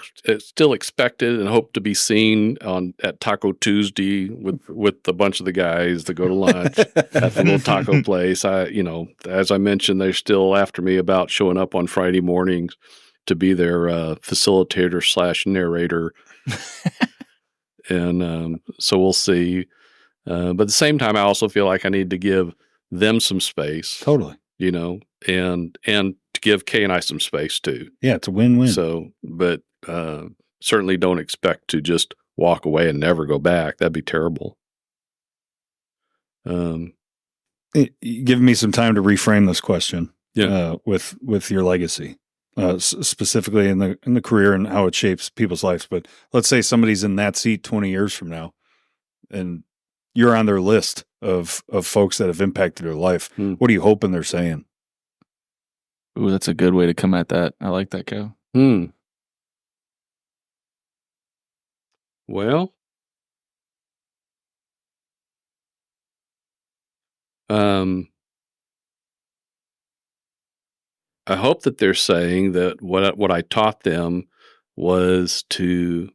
expected and hope to be seen at Taco Tuesday with a bunch of the guys that go to lunch at the little taco place. As I mentioned, they're still after me about showing up on Friday mornings to be their facilitator / narrator. And so we'll see. But at the same time, I also feel like I need to give them some space. Totally. And to give Kay and I some space too. Yeah, it's a win-win. So, but certainly don't expect to just walk away and never go back. That'd be terrible. Give me some time to reframe this question. Yeah. With your legacy, specifically in the career and how it shapes people's lives. But let's say somebody's in that seat 20 years from now, and you're on their list of folks that have impacted their life. What are you hoping they're saying? Ooh, that's a good way to come at that. I like that, Cal. Well, I hope that they're saying that what I taught them was to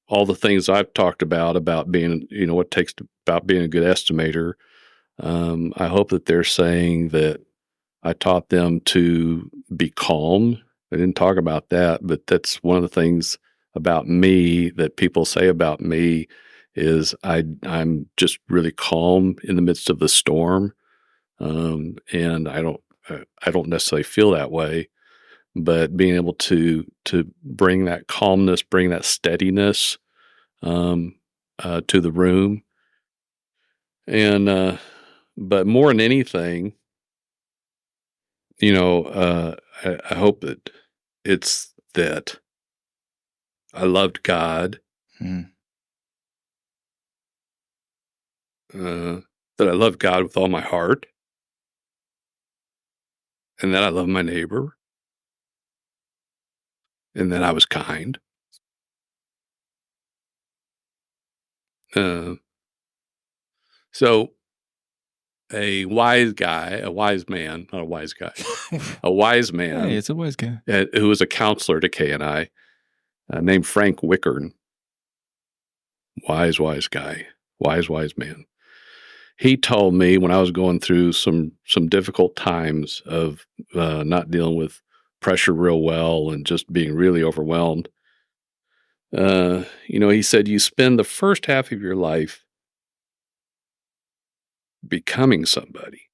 all the things I've talked about being, what it takes about being a good estimator. I hope that they're saying that I taught them to be calm. I didn't talk about that, but that's one of the things about me that people say about me is I'm just really calm in the midst of the storm. And I don't necessarily feel that way, but being able to bring that calmness, bring that steadiness to the room. And but more than anything, I hope that it's that I loved God, that I love God with all my heart, and that I love my neighbor, and that I was kind. So a wise man, Hey, it's a wise guy. Who was a counselor to Kay and I, named Frank Wickern. Wise guy, wise man. He told me when I was going through some difficult times of not dealing with pressure real well and just being really overwhelmed. He said, you spend the first half of your life becoming somebody,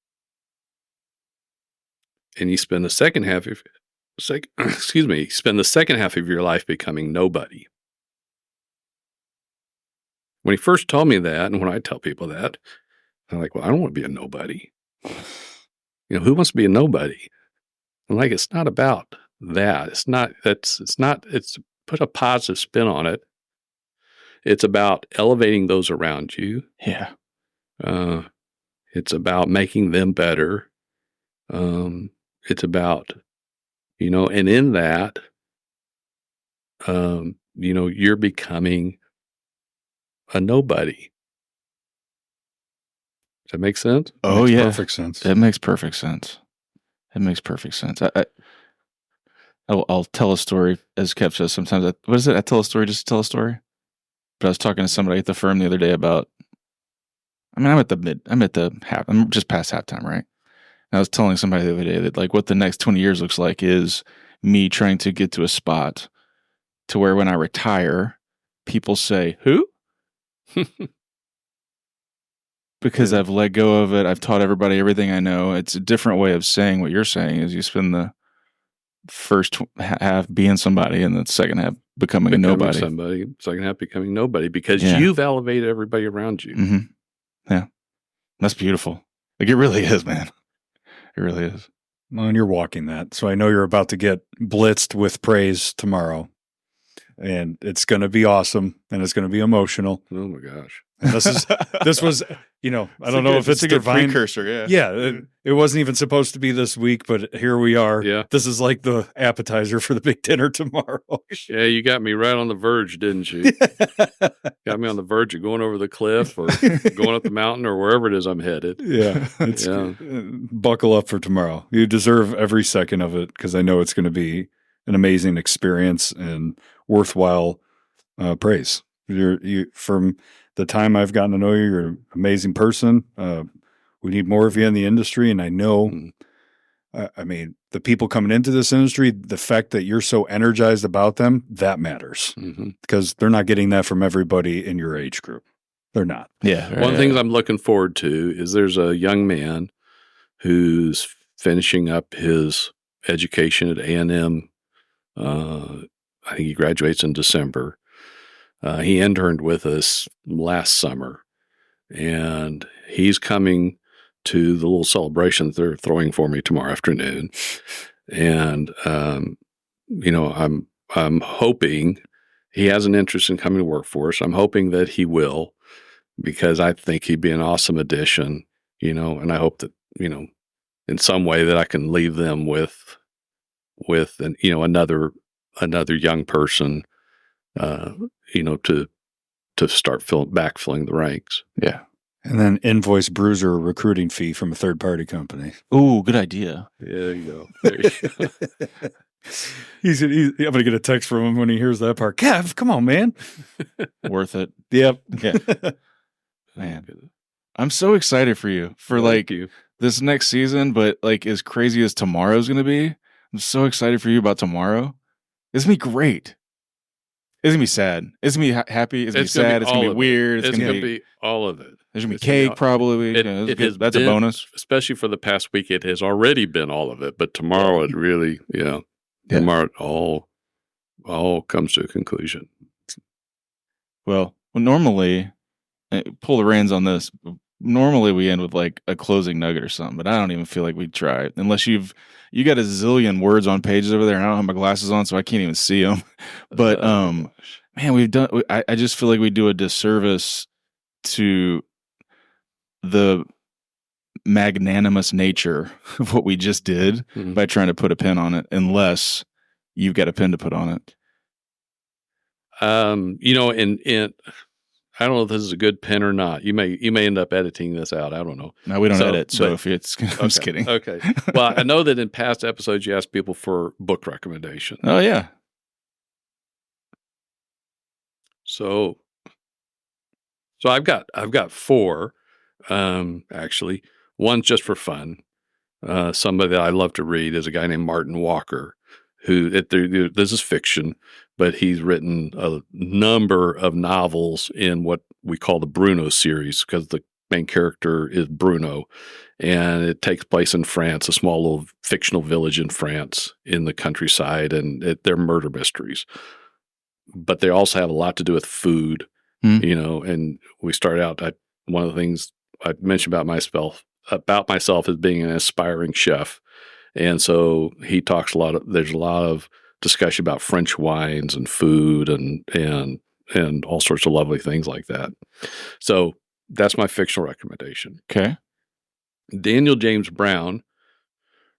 and you spend the second half of your life becoming nobody. When he first told me that, and when I tell people that, I'm like, well, I don't want to be a nobody. Who wants to be a nobody? I'm like, it's not about that. It's put a positive spin on it. It's about elevating those around you. Yeah. It's about making them better. It's about, and in that, you're becoming a nobody. Does that make sense? Oh, makes yeah. Perfect sense. It makes perfect sense. I'll tell a story, as Kev says sometimes. What is it? I tell a story just to tell a story. But I was talking to somebody at the firm the other day about, I'm just past halftime, right? And I was telling somebody the other day that like what the next 20 years looks like is me trying to get to a spot to where when I retire, people say, who? Because I've let go of it. I've taught everybody everything I know. It's a different way of saying what you're saying is you spend the first half being somebody and the second half becoming a nobody. Second half becoming nobody because you've elevated everybody around you. Mm-hmm. Yeah. That's beautiful. Like it really is, man. It really is. Well, and you're walking that. So I know you're about to get blitzed with praise tomorrow. And it's going to be awesome. And it's going to be emotional. Oh my gosh. And this was, I don't know if it's a good divine precursor. Yeah. Yeah, it wasn't even supposed to be this week, but here we are. Yeah. This is like the appetizer for the big dinner tomorrow. Yeah, you got me right on the verge, didn't you? Got me on the verge of going over the cliff or going up the mountain or wherever it is I'm headed. Yeah. Buckle up for tomorrow. You deserve every second of it because I know it's going to be an amazing experience and worthwhile praise. You from the time I've gotten to know you, you're an amazing person. We need more of you in the industry. And I know, the people coming into this industry, the fact that you're so energized about them, that matters because they're not getting that from everybody in your age group. They're not. Yeah. One of the things I'm looking forward to is there's a young man who's finishing up his education at A&M. I think he graduates in December. He interned with us last summer, and he's coming to the little celebration that they're throwing for me tomorrow afternoon. And, I'm hoping he has an interest in coming to work for us. I'm hoping that he will, because I think he'd be an awesome addition, and I hope that, in some way that I can leave them with another young person, to start backfilling the ranks. Yeah. And then invoice Bruiser a recruiting fee from a third party company. Ooh, good idea. Yeah, there you go. There you go. I'm going to get a text from him when he hears that part. Kev, come on, man. Worth it. Yep. Yeah. Man, I'm so excited for you this next season, but as crazy as tomorrow's going to be, I'm so excited for you about tomorrow. It's going to be great. It's going to be sad. It's going to be happy. It's going to be sad. It's going to be weird. It's going to be all of it. There's going to be cake probably. That's a bonus. Especially for the past week, it has already been all of it. But tomorrow it really, tomorrow it all comes to a conclusion. Well, normally, pull the reins on this. Normally we end with a closing nugget or something, but I don't even feel like we'd try it unless you got a zillion words on pages over there, and I don't have my glasses on, so I can't even see them. But man, I just feel like we do a disservice to the magnanimous nature of what we just did by trying to put a pin on it, unless you've got a pin to put on it. And I don't know if this is a good pin or not. You may end up editing this out. I don't know. No, we don't edit. So if it's, I'm just kidding. Okay. Well, I know that in past episodes you asked people for book recommendations. Oh yeah. So I've got four, actually. One's just for fun. Somebody that I love to read is a guy named Martin Walker, who this is fiction, but he's written a number of novels in what we call the Bruno series, because the main character is Bruno, and it takes place in France, a small little fictional village in France in the countryside, and they're murder mysteries. But they also have a lot to do with food, and we start out, one of the things I mentioned about myself as being an aspiring chef. And so he talks there's a lot of discussion about French wines and food and all sorts of lovely things like that. So that's my fictional recommendation. Okay. Daniel James Brown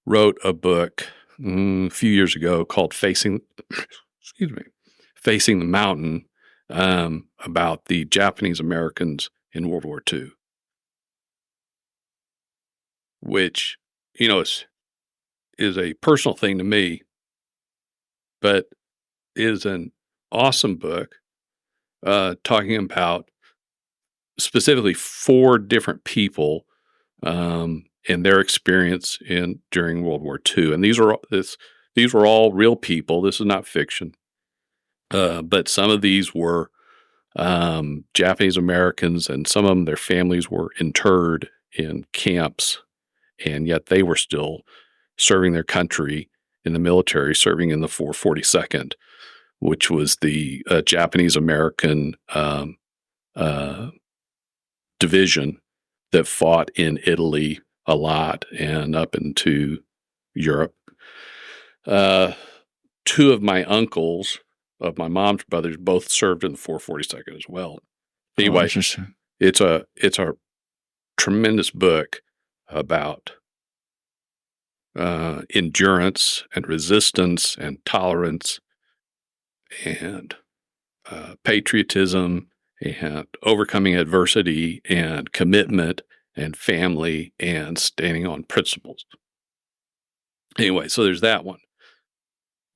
wrote a book a few years ago called Facing the Mountain, about the Japanese Americans in World War II, which, is a personal thing to me, but is an awesome book, talking about specifically 4 different people, and their experience during World War II. And these were all real people. This is not fiction. But some of these were Japanese Americans, and some of them, their families were interred in camps, and yet they were still serving their country in the military, serving in the 442nd, which was the Japanese American division that fought in Italy a lot and up into Europe. Two of my uncles of my mom's brothers both served in the 442nd as well. Anyway, interesting. it's a tremendous book about endurance and resistance and tolerance and patriotism and overcoming adversity and commitment and family and standing on principles. Anyway, so there's that one.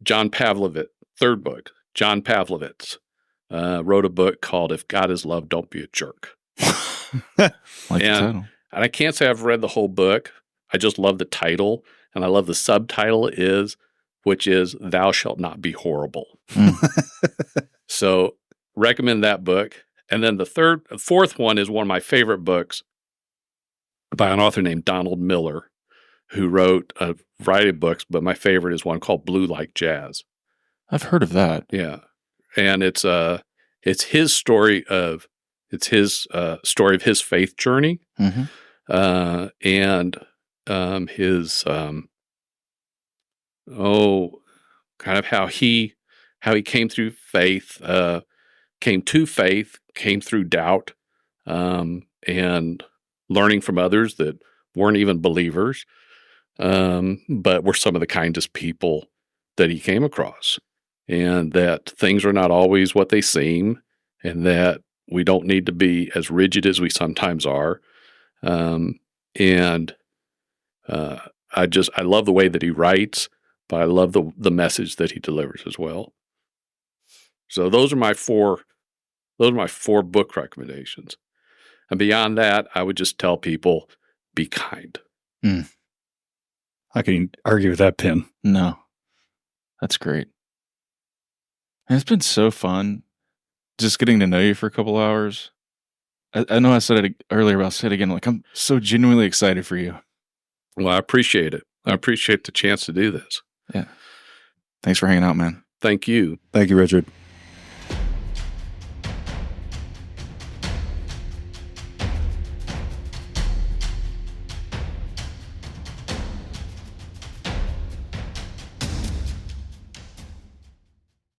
John Pavlovitz, third book, John Pavlovitz wrote a book called If God Is Love, Don't Be a Jerk. Like the title. And I can't say I've read the whole book. I just love the title. And I love the subtitle which is Thou Shalt Not Be Horrible. So recommend that book. And then the fourth one is one of my favorite books by an author named Donald Miller, who wrote a variety of books, but my favorite is one called Blue Like Jazz. I've heard of that. Yeah. And it's his story of his faith journey. Mm-hmm. And his kind of how he came through faith, came through doubt, and learning from others that weren't even believers, but were some of the kindest people that he came across, and that things are not always what they seem, and that we don't need to be as rigid as we sometimes are. I love the way that he writes, but I love the message that he delivers as well. So those are my four book recommendations. And beyond that, I would just tell people, be kind. I can argue with that, Pin. No, that's great. And it's been so fun just getting to know you for a couple hours. I know I said it earlier, but I'll say it again. Like, I'm so genuinely excited for you. Well, I appreciate it. I appreciate the chance to do this. Yeah. Thanks for hanging out, man. Thank you. Thank you, Richard.